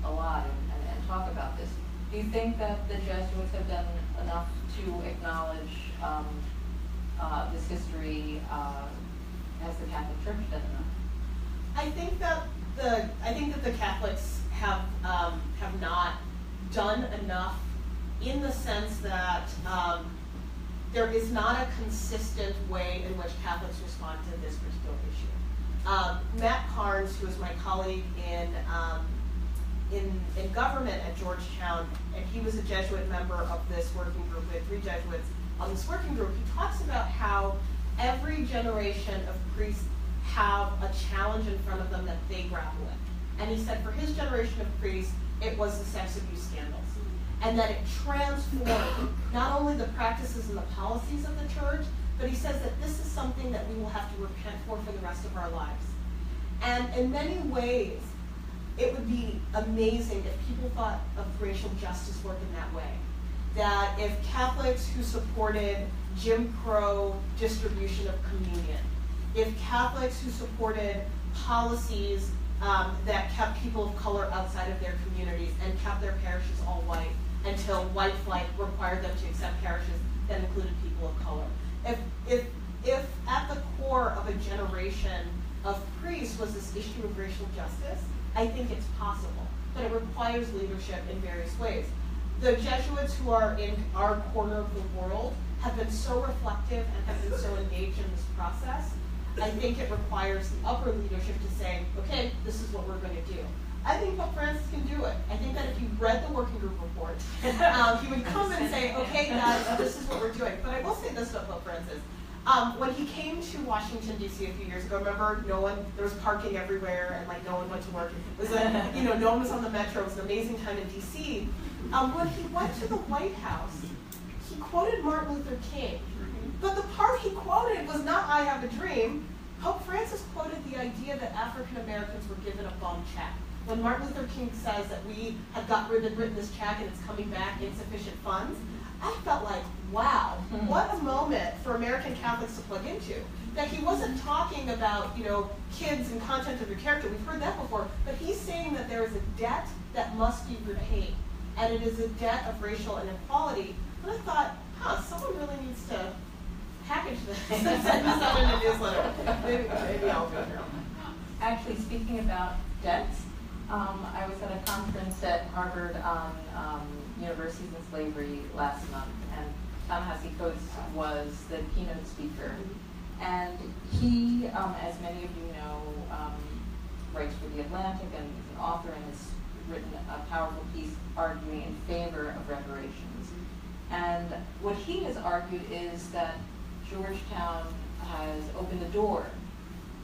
Speaker 3: a lot and talk about this, do you think that the Jesuits have done enough to acknowledge this history? Has the Catholic Church done enough?
Speaker 4: I think that the Catholics have not done enough, in the sense that there is not a consistent way in which Catholics respond to this particular issue. Matt Carnes, who is my colleague in government at Georgetown, and he was a Jesuit member of this working group. We had 3 Jesuits on this working group. He talks about how every generation of priests have a challenge in front of them that they grapple with. And he said for his generation of priests, it was the sex abuse scandals. And that it transformed not only the practices and the policies of the church, but he says that this is something that we will have to repent for the rest of our lives. And in many ways, it would be amazing if people thought of racial justice work in that way. That if Catholics who supported Jim Crow distribution of communion, if Catholics who supported policies that kept people of color outside of their communities and kept their parishes all white until white flight required them to accept parishes that included people of color. If at the core of a generation of priests was this issue of racial justice, I think it's possible, but it requires leadership in various ways. The Jesuits who are in our corner of the world have been so reflective and have been so engaged in this process. I think it requires the upper leadership to say, okay, this is what we're going to do. I think Pope Francis can do it. I think that if you read the working group report, he would come and say, okay, guys, this is what we're doing. But I will say this about Pope Francis. When he came to Washington, D.C. a few years ago, remember, there was parking everywhere and like no one went to work. It was no one was on the metro. It was an amazing time in D.C. When he went to the White House, he quoted Martin Luther King. But the part he quoted was not I Have a Dream. Pope Francis quoted the idea that African Americans were given a bum check. When Martin Luther King says that we have written this check and it's coming back insufficient funds, I felt like, wow, what a moment for American Catholics to plug into. That he wasn't talking about, kids and content of your character. We've heard that before. But he's saying that there is a debt that must be repaid. And it is a debt of racial inequality. And I thought, someone really needs to package this and send this out in a newsletter. Maybe I'll do it now.
Speaker 3: Actually, speaking about debts, I was at a conference at Harvard on universities and slavery last month, and Ta-Nehisi Coates was the keynote speaker. And he, as many of you know, writes for The Atlantic and is an author and has written a powerful piece arguing in favor of reparations. And what he has argued is that Georgetown has opened the door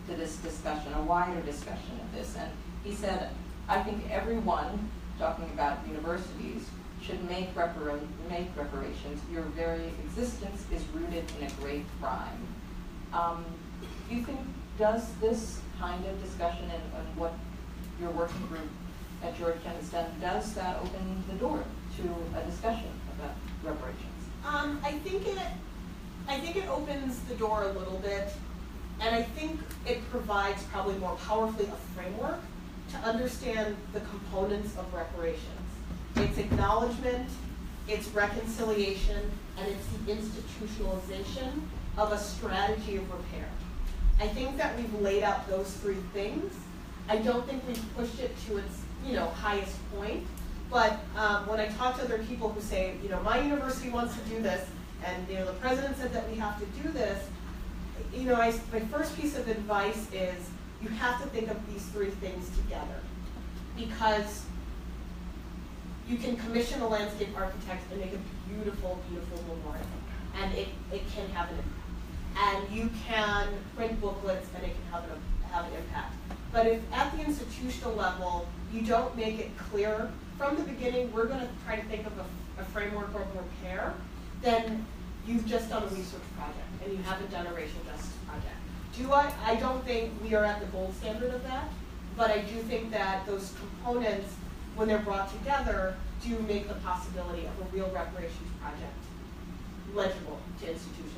Speaker 3: to this discussion, a wider discussion of this. And he said, I think everyone, talking about universities, should make reparations. Your very existence is rooted in a great crime. Do you think, does this kind of discussion and what your working group at Georgetown has done, does that open the door to a discussion about reparations? I think it opens the door a little bit, and I think it provides probably more powerfully a framework to understand the components of reparations. It's acknowledgement, it's reconciliation, and it's the institutionalization of a strategy of repair. I think that we've laid out those three things. I don't think we've pushed it to its highest point, but when I talk to other people who say, my university wants to do this, and the president said that we have to do this, my first piece of advice is you have to think of these three things together, because you can commission a landscape architect and make a beautiful, beautiful memorial, and it can have an impact. And you can print booklets and it can have an impact. But if at the institutional level you don't make it clear from the beginning, we're going to try to think of a framework of repair, then you've just done a research project and you haven't done a racial justice project. I don't think we are at the gold standard of that, but I do think that those components, when they're brought together, do make the possibility of a real reparations project legible to institutions.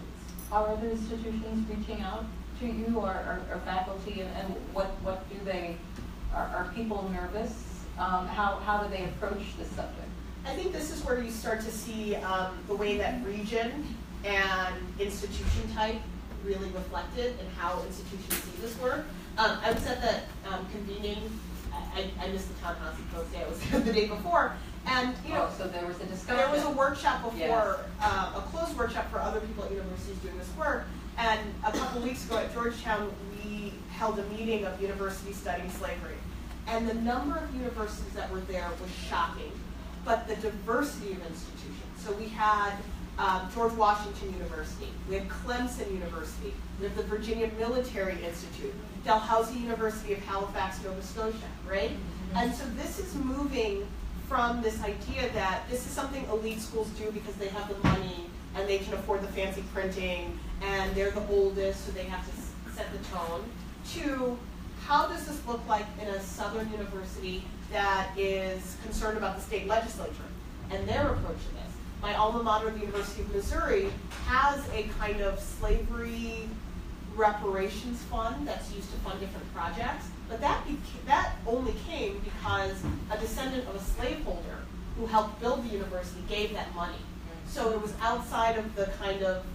Speaker 3: Are other institutions reaching out to you or faculty, and what do they, are people nervous? How do they approach this subject?
Speaker 4: I think this is where you start to see the way that region and institution type really reflected in how institutions see this work. I was at the convening, I missed the Ta-Nehisi Coates day, I was there the day before, and
Speaker 3: so there was a discussion.
Speaker 4: There was a workshop before,
Speaker 3: yes.
Speaker 4: A closed workshop for other people at universities doing this work, and a couple weeks ago at Georgetown, we held a meeting of universities studying slavery. And the number of universities that were there was shocking, but the diversity of institutions. So we had George Washington University, we have Clemson University, we have the Virginia Military Institute, Dalhousie University of Halifax, Nova Scotia, right? And so this is moving from this idea that this is something elite schools do because they have the money and they can afford the fancy printing and they're the oldest, so they have to set the tone, to how does this look like in a Southern university that is concerned about the state legislature and their approach to this. My alma mater, the University of Missouri, has a kind of slavery reparations fund that's used to fund different projects, but that only came because a descendant of a slaveholder who helped build the university gave that money. So it was outside of the kind of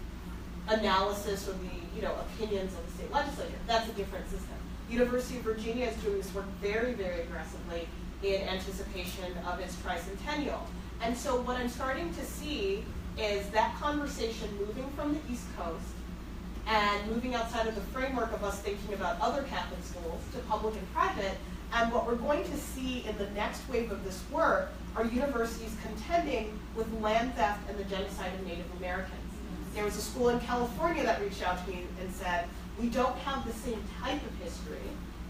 Speaker 4: analysis or the opinions of the state legislature. That's a different system. University of Virginia is doing this work very, very aggressively in anticipation of its tricentennial. And so what I'm starting to see is that conversation moving from the East Coast and moving outside of the framework of us thinking about other Catholic schools to public and private. And what we're going to see in the next wave of this work are universities contending with land theft and the genocide of Native Americans. There was a school in California that reached out to me and said, we don't have the same type of history,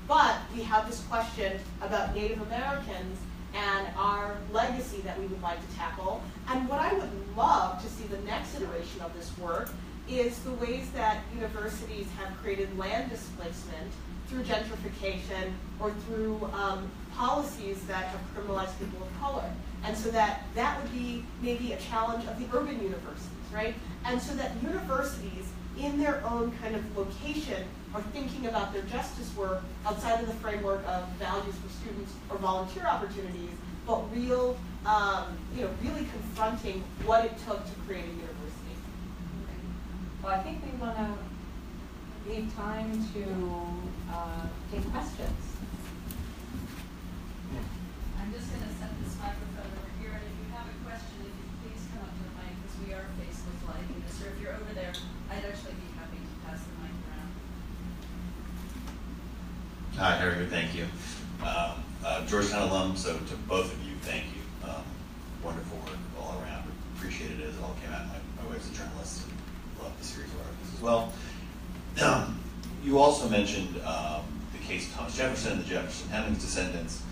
Speaker 4: but we have this question about Native Americans and our legacy that we would like to tackle. And what I would love to see the next iteration of this work is the ways that universities have created land displacement through gentrification or through policies that have criminalized people of color. And so that would be maybe a challenge of the urban universities, right? And so that universities in their own kind of location are thinking about their justice work outside of the framework of values for students or volunteer opportunities, but real, really confronting what it took to create a university.
Speaker 3: Well, I think we want to leave time to take questions.
Speaker 5: I'm just going to set this microphone over here, and if you have a question, if you please come up to the mic, because we are Facebook Living this, or if you're over there, I'd actually be happy to pass the mic around.
Speaker 6: Hi, Harry, thank you. Georgetown alum, so to both of you, thank you. Wonderful work all around. Appreciated it as it all came out. My wife's a journalist and loved the series of articles as well. You also mentioned the case of Thomas Jefferson and the Jefferson Hemings descendants.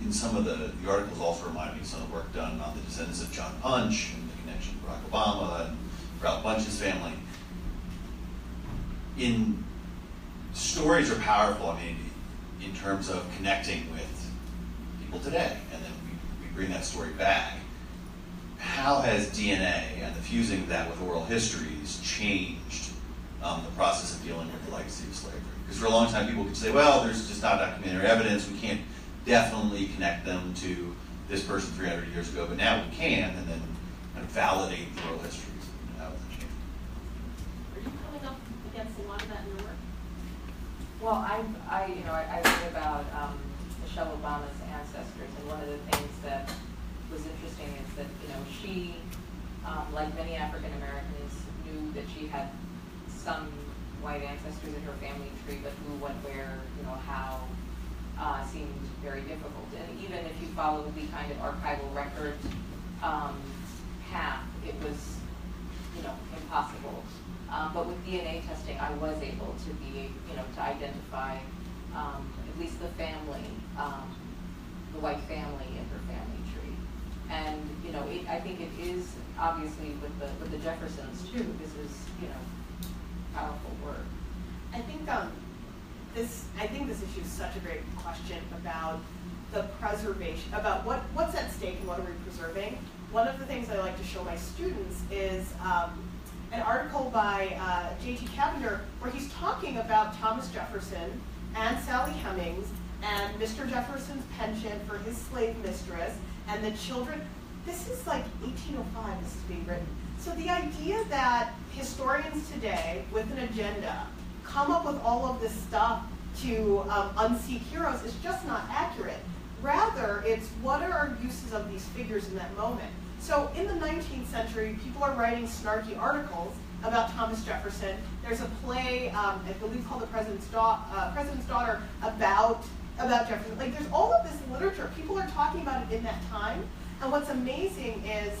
Speaker 6: In some of the articles also remind me of some of the work done on the descendants of John Punch and the connection to Barack Obama and Ralph Bunche's family. Stories are powerful, I mean, in terms of connecting with people today, and then we bring that story back. How has DNA and the fusing of that with oral histories changed the process of dealing with the legacy of slavery? Because for a long time people could say, well, there's just not documentary evidence, we can't definitely connect them to this person 300 years ago, but now we can, and then kind of validate the oral histories. How has it changed?
Speaker 4: Are you coming up against a lot of that in your work?
Speaker 3: Well, I read about Michelle Obama's ancestors, and one of the things that was interesting is that she, like many African Americans, knew that she had some white ancestors in her family tree, but who, what, where, how, seemed very difficult. And even if you follow the kind of archival record path, it was, impossible. But with DNA testing, I was able to be, to identify at least the family, the white family in her family tree. And I think it is obviously with the Jeffersons too. This is powerful work.
Speaker 4: I think this issue is such a great question about the preservation, about what's at stake and what are we preserving. One of the things I like to show my students is an article by J.T. Cavender where he's talking about Thomas Jefferson and Sally Hemings and Mr. Jefferson's penchant for his slave mistress and the children. This is like 1805 this is being written. So the idea that historians today with an agenda come up with all of this stuff to unseat heroes is just not accurate. Rather, it's what are our uses of these figures in that moment. So in the 19th century, people are writing snarky articles about Thomas Jefferson. There's a play, I believe called The President's Daughter, about Jefferson. Like there's all of this literature. People are talking about it in that time. And what's amazing is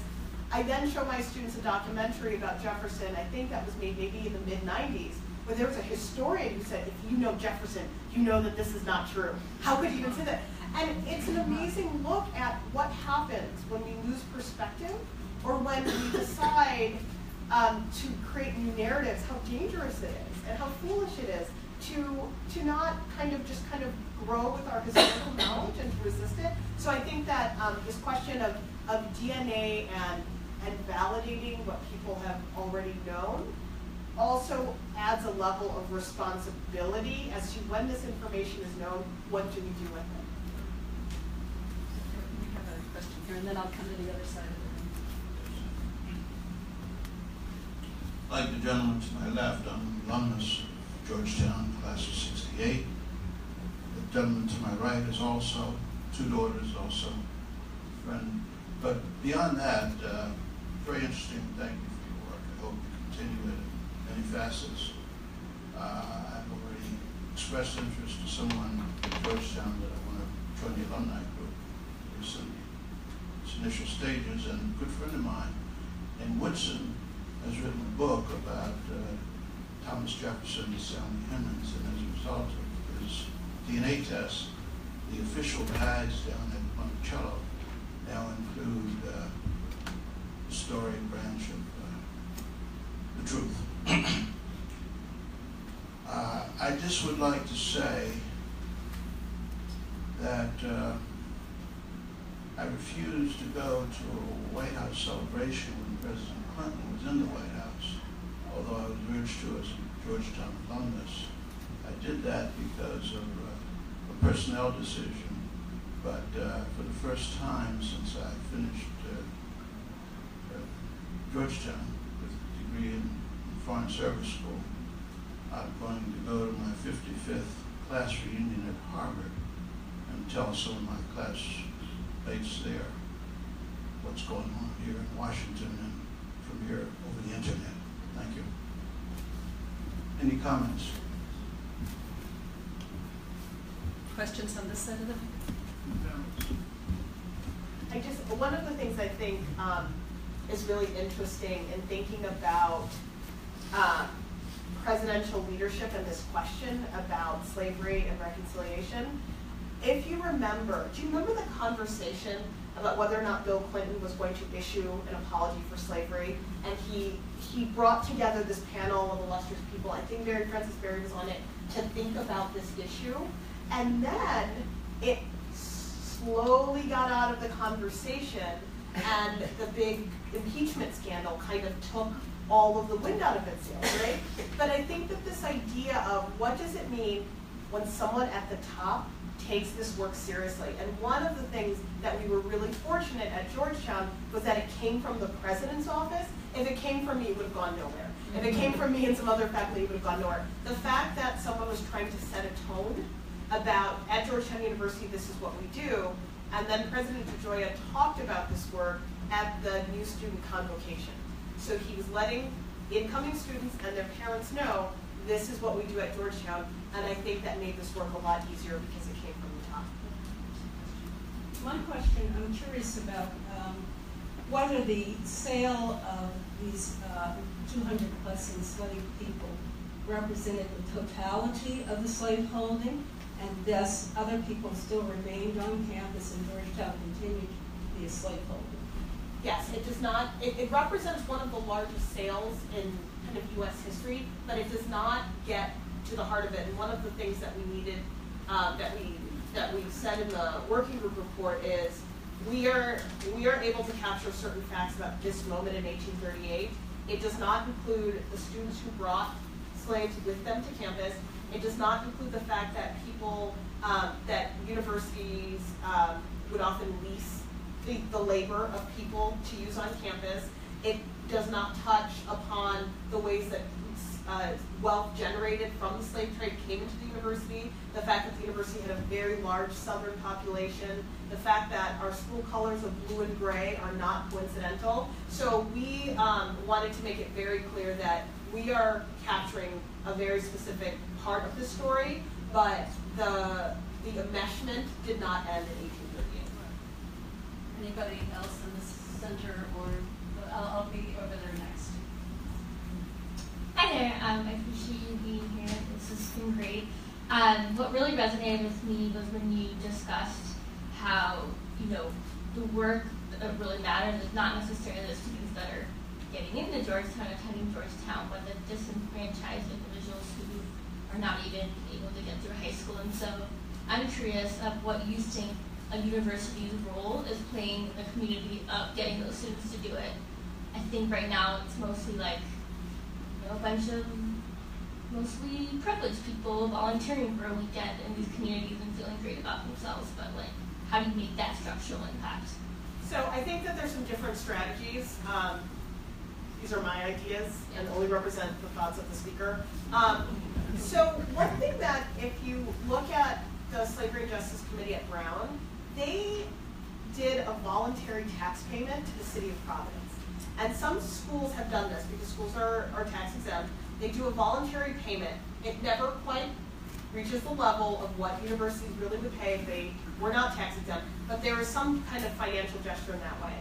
Speaker 4: I then show my students a documentary about Jefferson, I think that was made maybe in the mid-90s, where there was a historian who said, if you know Jefferson, you know that this is not true. How could you even say that? And it's an amazing look at what happens when we lose perspective, or when we decide to create new narratives, how dangerous it is, and how foolish it is to not kind of grow with our historical knowledge and to resist it. So I think that this question of DNA and validating what people have already known also adds a level of responsibility as to when this information is known, what do we do with it?
Speaker 5: We have a question here, and then I'll come to the other side of the room.
Speaker 7: Like the gentleman to my left, I'm an alumnus of Georgetown, class of '68. The gentleman to my right is also, 2 daughters also, a friend. But beyond that, very interesting. Thank you for your work. I hope you continue it in many facets. I've already expressed interest to someone at Georgetown that I want to join the alumni group. It's in its initial stages, and a good friend of mine in Woodson has written a book about Thomas Jefferson and Sally Hemings, and as a result of his DNA test, the official guides down at Monticello now include the story branch of the truth. I just would like to say that I refused to go to a White House celebration when President Clinton was in the White House, although I was urged to as a Georgetown alumnus. I did that because of a personnel decision, but for the first time since I finished Georgetown with a degree in Foreign Service School, I'm going to go to my 55th class reunion at Harvard and tell some of my classmates there what's going on here in Washington and from here over the internet. Thank you. Any comments?
Speaker 5: Questions on this side of the room?
Speaker 4: One of the things I think is really interesting in thinking about presidential leadership and this question about slavery and reconciliation, if you remember, do you remember the conversation about whether or not Bill Clinton was going to issue an apology for slavery? And he brought together this panel of illustrious people, I think Mary Frances Berry was on it, to think about this issue. And then it slowly got out of the conversation, and the big impeachment scandal kind of took all of the wind out of its sails, right? But I think that this idea of what does it mean when someone at the top takes this work seriously, and one of the things that we were really fortunate at Georgetown was that it came from the president's office. If it came from me, it would have gone nowhere. If it came from me and some other faculty, it would have gone nowhere. The fact that someone was trying to set a tone about, at Georgetown University, this is what we do, and then President DeGioia talked about this work at the new student convocation. So he was letting incoming students and their parents know this is what we do at Georgetown, and I think that made this work a lot easier because it came from the top.
Speaker 8: My question, I'm curious about whether the sale of these 200 plus enslaved people represented the totality of the slaveholding, and thus other people still remained on campus and Georgetown continued to be a slaveholder.
Speaker 4: Yes, it does not, it represents one of the largest sales in kind of U.S. history, but it does not get to the heart of it. And one of the things that we needed, that we said in the working group report is we are able to capture certain facts about this moment in 1838. It does not include the students who brought slaves with them to campus. It does not include the fact that people, that universities would often lease the labor of people to use on campus. It does not touch upon the ways that wealth generated from the slave trade came into the university, the fact that the university had a very large southern population, the fact that our school colors of blue and gray are not coincidental. So we wanted to make it very clear that we are capturing a very specific part of the story, but the enmeshment did not end in 1838.
Speaker 5: Anybody else in the center or the I'll be over there next.
Speaker 9: Hi there, I appreciate you being here. This has been great. What really resonated with me was when you discussed how, the work that really matters is not necessarily the students that are getting into Georgetown, attending Georgetown, but the disenfranchised individuals who are not even able to get through high school. And so I'm curious of what you think a university's role is playing in the community of getting those students to do it. I think right now it's mostly like a bunch of mostly privileged people volunteering for a weekend in these communities and feeling great about themselves, but how do you make that structural impact?
Speaker 4: So I think that there's some different strategies. These are my ideas and only represent the thoughts of the speaker. So one thing that if you look at the Slavery and Justice Committee at Brown, they did a voluntary tax payment to the city of Providence. And some schools have done this because schools are tax exempt. They do a voluntary payment. It never quite reaches the level of what universities really would pay if they were not tax exempt, but there is some kind of financial gesture in that way.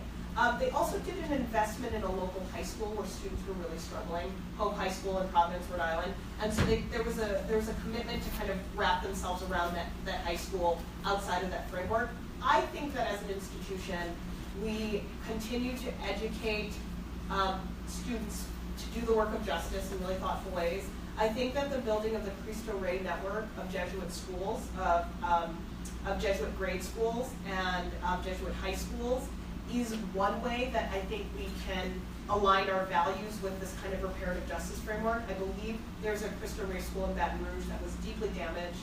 Speaker 4: They also did an investment in a local high school where students were really struggling, Hope High School in Providence, Rhode Island, and so there was a commitment to kind of wrap themselves around that high school outside of that framework. I think that as an institution, we continue to educate students to do the work of justice in really thoughtful ways. I think that the building of the Cristo Rey network of Jesuit schools, of Jesuit grade schools and Jesuit high schools is one way that I think we can align our values with this kind of reparative justice framework. I believe there's a Cristo Rey school in Baton Rouge that was deeply damaged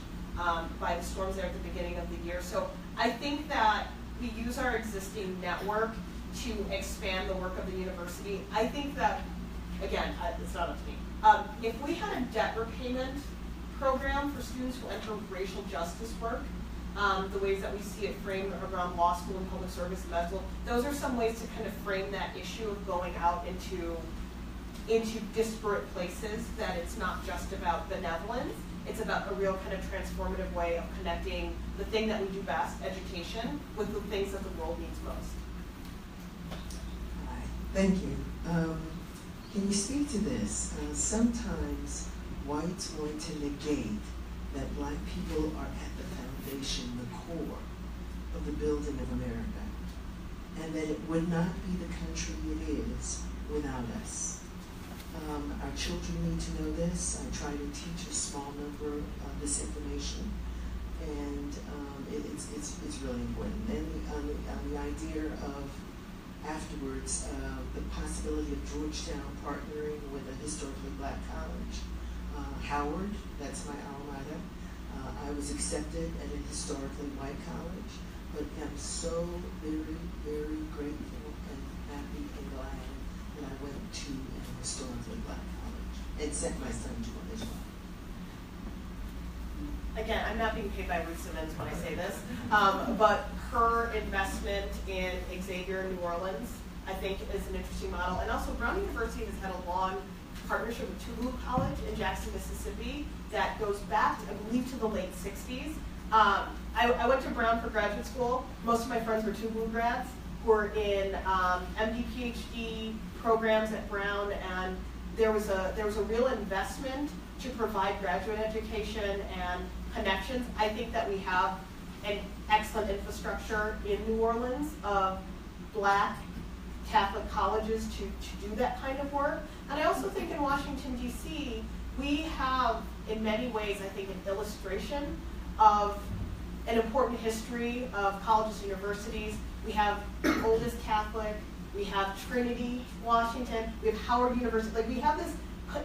Speaker 4: by the storms there at the beginning of the year. So I think that we use our existing network to expand the work of the university. I think that, again, it's not up to me. If we had a debt repayment program for students who enter racial justice work, the ways that we see it framed around law school and public service and med school, those are some ways to kind of frame that issue of going out into disparate places, that it's not just about benevolence, it's about a real kind of transformative way of connecting the thing that we do best, education, with the things that the world needs most.
Speaker 10: Hi, thank you. Can you speak to this? Sometimes whites want to negate that black people are at the foundation, the core of the building of America, and that it would not be the country it is without us. Our children need to know this. I try to teach a small number of this information, and it's really important. And the idea of afterwards, the possibility of Georgetown partnering with a historically black college. Howard, that's my alma mater. I was accepted at a historically white college, but I'm so very, very grateful and happy and glad that I went to a historically black college and sent my son to one as well.
Speaker 4: Again, I'm not being paid by Ruth Simmons when I say this, but her investment in Xavier New Orleans, I think, is an interesting model. And also, Brown University has had a long partnership with Toulouse College in Jackson, Mississippi, that goes back, I believe, to the late 60s. I went to Brown for graduate school. Most of my friends were Toulouse grads who were in MD, PhD programs at Brown, and there was a real investment to provide graduate education and connections. I think that we have an excellent infrastructure in New Orleans of black Catholic colleges to do that kind of work. And I also think in Washington, D.C., we have, in many ways, I think, an illustration of an important history of colleges and universities. We have the oldest Catholic, we have Trinity, Washington, we have Howard University. Like, we have this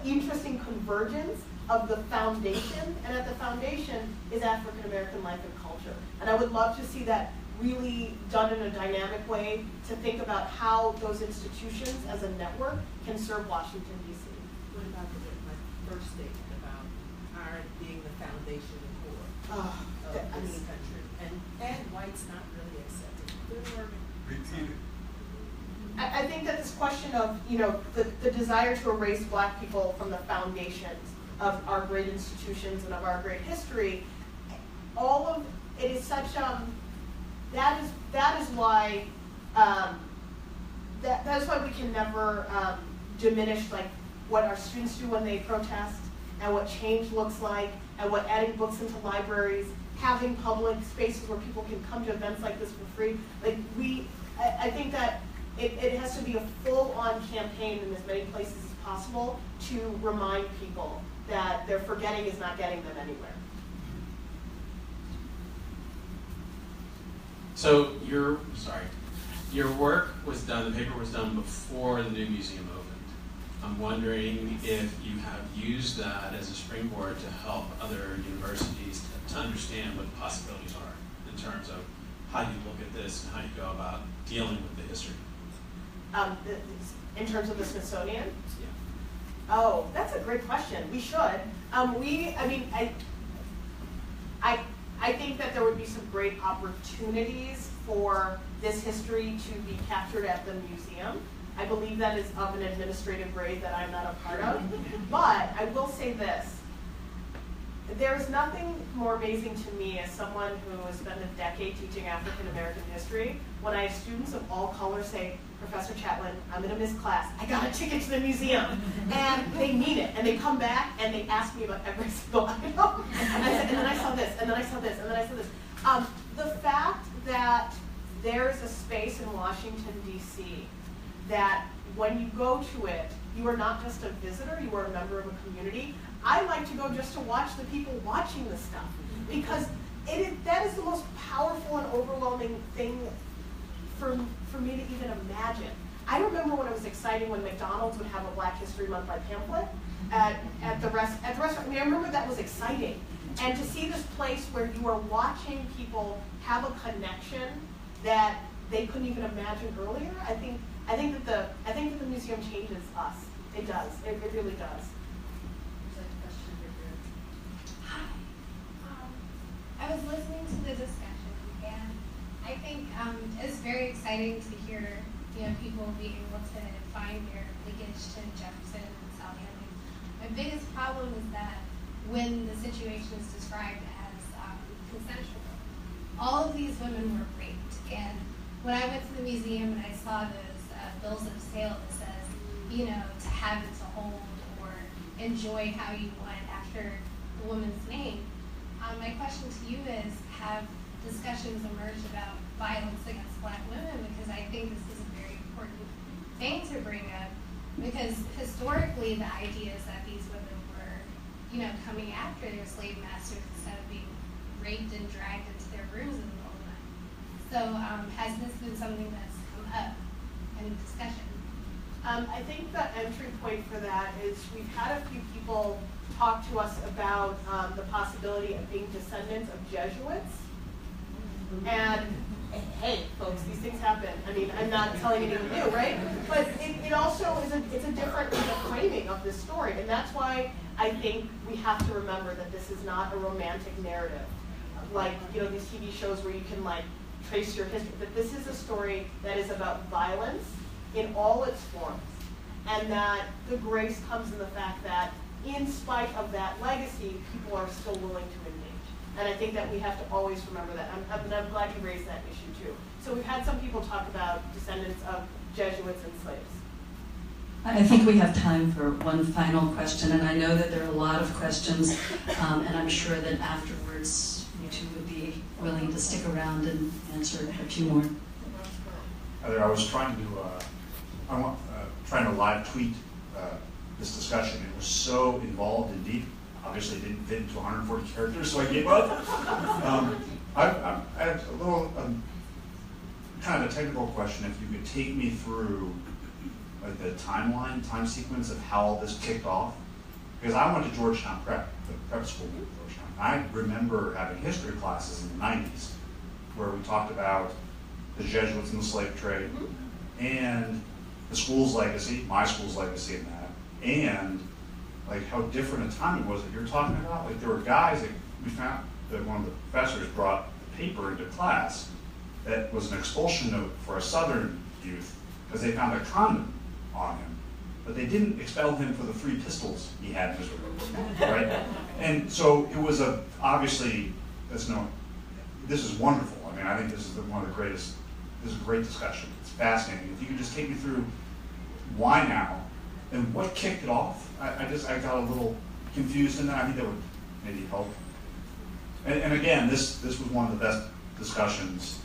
Speaker 4: interesting convergence of the foundation, and at the foundation is African American life and culture. And I would love to see that really done in a dynamic way to think about how those institutions as a network can serve Washington, D.C.
Speaker 11: What about my first statement about our being the foundation and core of this country, and whites not really accepted?
Speaker 6: Repeat it.
Speaker 4: I think that this question of, the desire to erase black people from the foundations of our great institutions and of our great history, all of it is such, that is why that's why we can never diminish like what our students do when they protest, and what change looks like, and what adding books into libraries, having public spaces where people can come to events like this for free. Like I think that it has to be a full-on campaign in as many places as possible to remind people that their forgetting is not getting them anywhere.
Speaker 12: So your work was done, the paper was done before the new museum opened. I'm wondering if you have used that as a springboard to help other universities to understand what the possibilities are in terms of how you look at this and how you go about dealing with the history.
Speaker 4: In terms of the Smithsonian?
Speaker 12: Yeah.
Speaker 4: Oh, that's a great question. We should. I think that there would be some great opportunities for this history to be captured at the museum. I believe that is of an administrative grade that I'm not a part of. But I will say this. There's nothing more amazing to me as someone who has spent a decade teaching African American history when I have students of all colors say, Professor Chatwin, I'm going to miss class. I got a ticket to the museum. And they mean it. And they come back and they ask me about every single item. And then I saw this, and then I saw this, and then I saw this. The fact that there is a space in Washington, D.C. that when you go to it, you are not just a visitor, you are a member of a community. I like to go just to watch the people watching this stuff, because that is the most powerful and overwhelming thing for me to even imagine. I remember when it was exciting when McDonald's would have a Black History Month by pamphlet at the restaurant. I mean, I remember that was exciting. And to see this place where you are watching people have a connection that they couldn't even imagine earlier, I think that the museum changes us. It does. It really does.
Speaker 13: Hi. I was listening to the discussion, and I think it's very exciting to hear people being able to find their linkage to Jefferson and Sally Hemings. My biggest problem is that when the situation is described as consensual, all of these women were raped. And when I went to the museum and I saw those bills of sale that says, to have it to hold or enjoy how you want after the woman's name, my question to you is, have discussions emerged about violence against Black women? Because I think this is a very important thing to bring up, because historically the idea is that these women were, coming after their slave masters instead of being raped and dragged into their rooms in the middle of the night. So has this been something that's come up in discussion?
Speaker 4: I think the entry point for that is we've had a few people talk to us about the possibility of being descendants of Jesuits. And hey, folks, these things happen. I mean, I'm not telling anything new, right? But it also is it's a different framing of this story. And that's why I think we have to remember that this is not a romantic narrative. Like, these TV shows where you can trace your history. That this is a story that is about violence in all its forms. And that the grace comes in the fact that in spite of that legacy, people are still willing to engage. And I think that we have to always remember that. I'm glad you raised that issue too. So we've had some people talk about descendants of Jesuits and slaves.
Speaker 14: I think we have time for one final question, and I know that there are a lot of questions, and I'm sure that afterwards you two would be willing to stick around and answer a few more.
Speaker 15: I was trying to live tweet this discussion. It was so involved and deep. Obviously, it didn't fit into 140 characters, so I gave up. I had a little kind of a technical question. If you could take me through the time sequence of how all this kicked off, because I went to Georgetown Prep, the prep school in Georgetown. I remember having history classes in the 90s where we talked about the Jesuits and the slave trade, and the school's legacy, my school's legacy in that, and how different a time it was that you're talking about. There were guys that we found that one of the professors brought a paper into class that was an expulsion note for a Southern youth because they found a condom on him, but they didn't expel him for the 3 pistols he had in his room, right? And so it was obviously, this is wonderful. I mean, I think this is one of the greatest this is a great discussion. It's fascinating. If you could just take me through why now and what kicked it off. I got a little confused in that. I think that would maybe help. And again, this was one of the best discussions.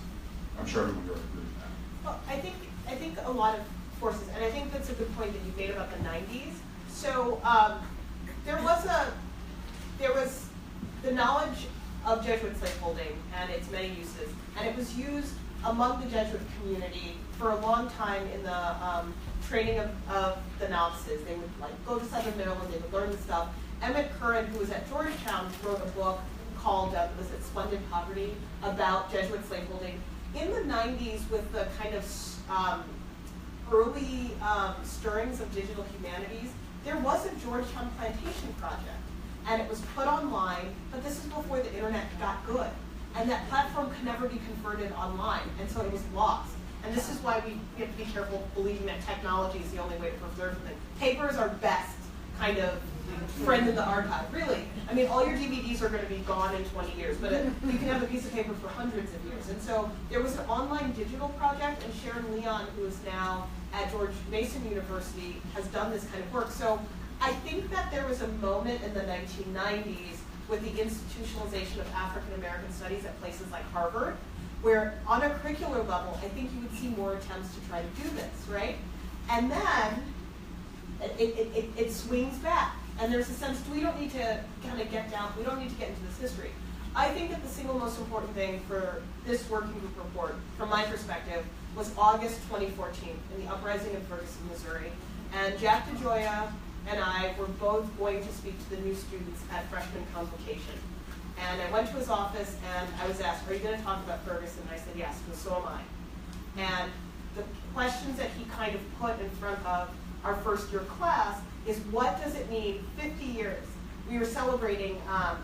Speaker 15: I'm sure everyone would agree with that.
Speaker 4: Well, I think a lot of forces, and I think that's a good point that you made about the 90s. So there was the knowledge of Jesuit slaveholding and its many uses, and it was used among the Jesuit community for a long time in the training of the novices. They would like go to Southern Maryland, they would learn the stuff. Emmett Curran, who was at Georgetown, wrote a book called, was it Splendid Poverty, about Jesuit slaveholding. In the 90s, with the kind of early stirrings of digital humanities, there was a Georgetown plantation project. And it was put online, but this is before the internet got good. And that platform could never be converted online, and so it was lost. And this is why we have to be careful believing that technology is the only way to preserve things. Papers are best kind of friend in the archive, really. I mean, all your DVDs are going to be gone in 20 years, but you can have a piece of paper for hundreds of years. And so there was an online digital project, and Sharon Leon, who is now at George Mason University, has done this kind of work. So I think that there was a moment in the 1990s with the institutionalization of African American studies at places like Harvard, where on a curricular level, I think you would see more attempts to try to do this, right? And then it swings back. And there's a sense, we don't need to kind of get down, we don't need to get into this history. I think that the single most important thing for this working group report, from my perspective, was August 2014 in the uprising in Ferguson, Missouri. And Jack DeGioia and I were both going to speak to the new students at freshman convocation. And I went to his office and I was asked, are you going to talk about Ferguson? And I said, yes, because so am I. And the questions that he kind of put in front of our first year class is, what does it mean 50 years? We were celebrating,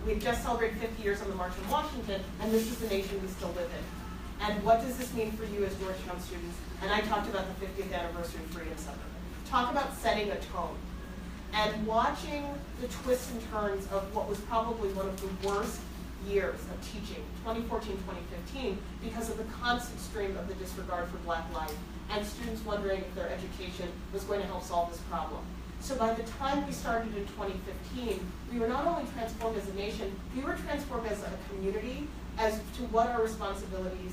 Speaker 4: we've just celebrated 50 years on the March on Washington, and this is the nation we still live in. And what does this mean for you as Georgetown students? And I talked about the 50th anniversary of Freedom Summer. Talk about setting a tone. And watching the twists and turns of what was probably one of the worst years of teaching, 2014, 2015, because of the constant stream of the disregard for Black life, and students wondering if their education was going to help solve this problem. So by the time we started in 2015, we were not only transformed as a nation, we were transformed as a community as to what our responsibilities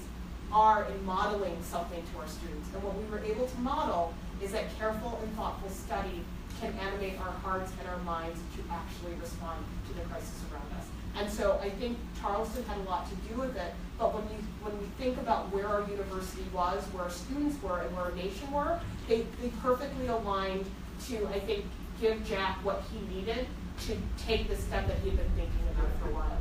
Speaker 4: are in modeling something to our students. And what we were able to model is that careful and thoughtful study can animate our hearts and our minds to actually respond to the crisis around us. And so I think Charleston had a lot to do with it, but when we think about where our university was, where our students were, and where our nation were, they perfectly aligned to, I think, give Jack what he needed to take the step that he had been thinking about for a while.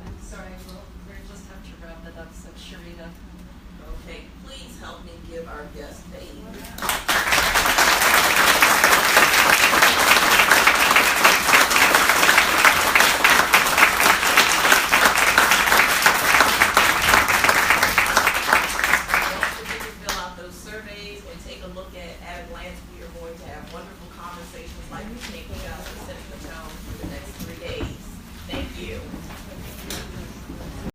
Speaker 2: I'm sorry, we'll just have to wrap it up, so Sharita. Okay, please help me give our guest aid. Wonderful conversations like we're taking us to set the tone for the next 3 days. Thank you.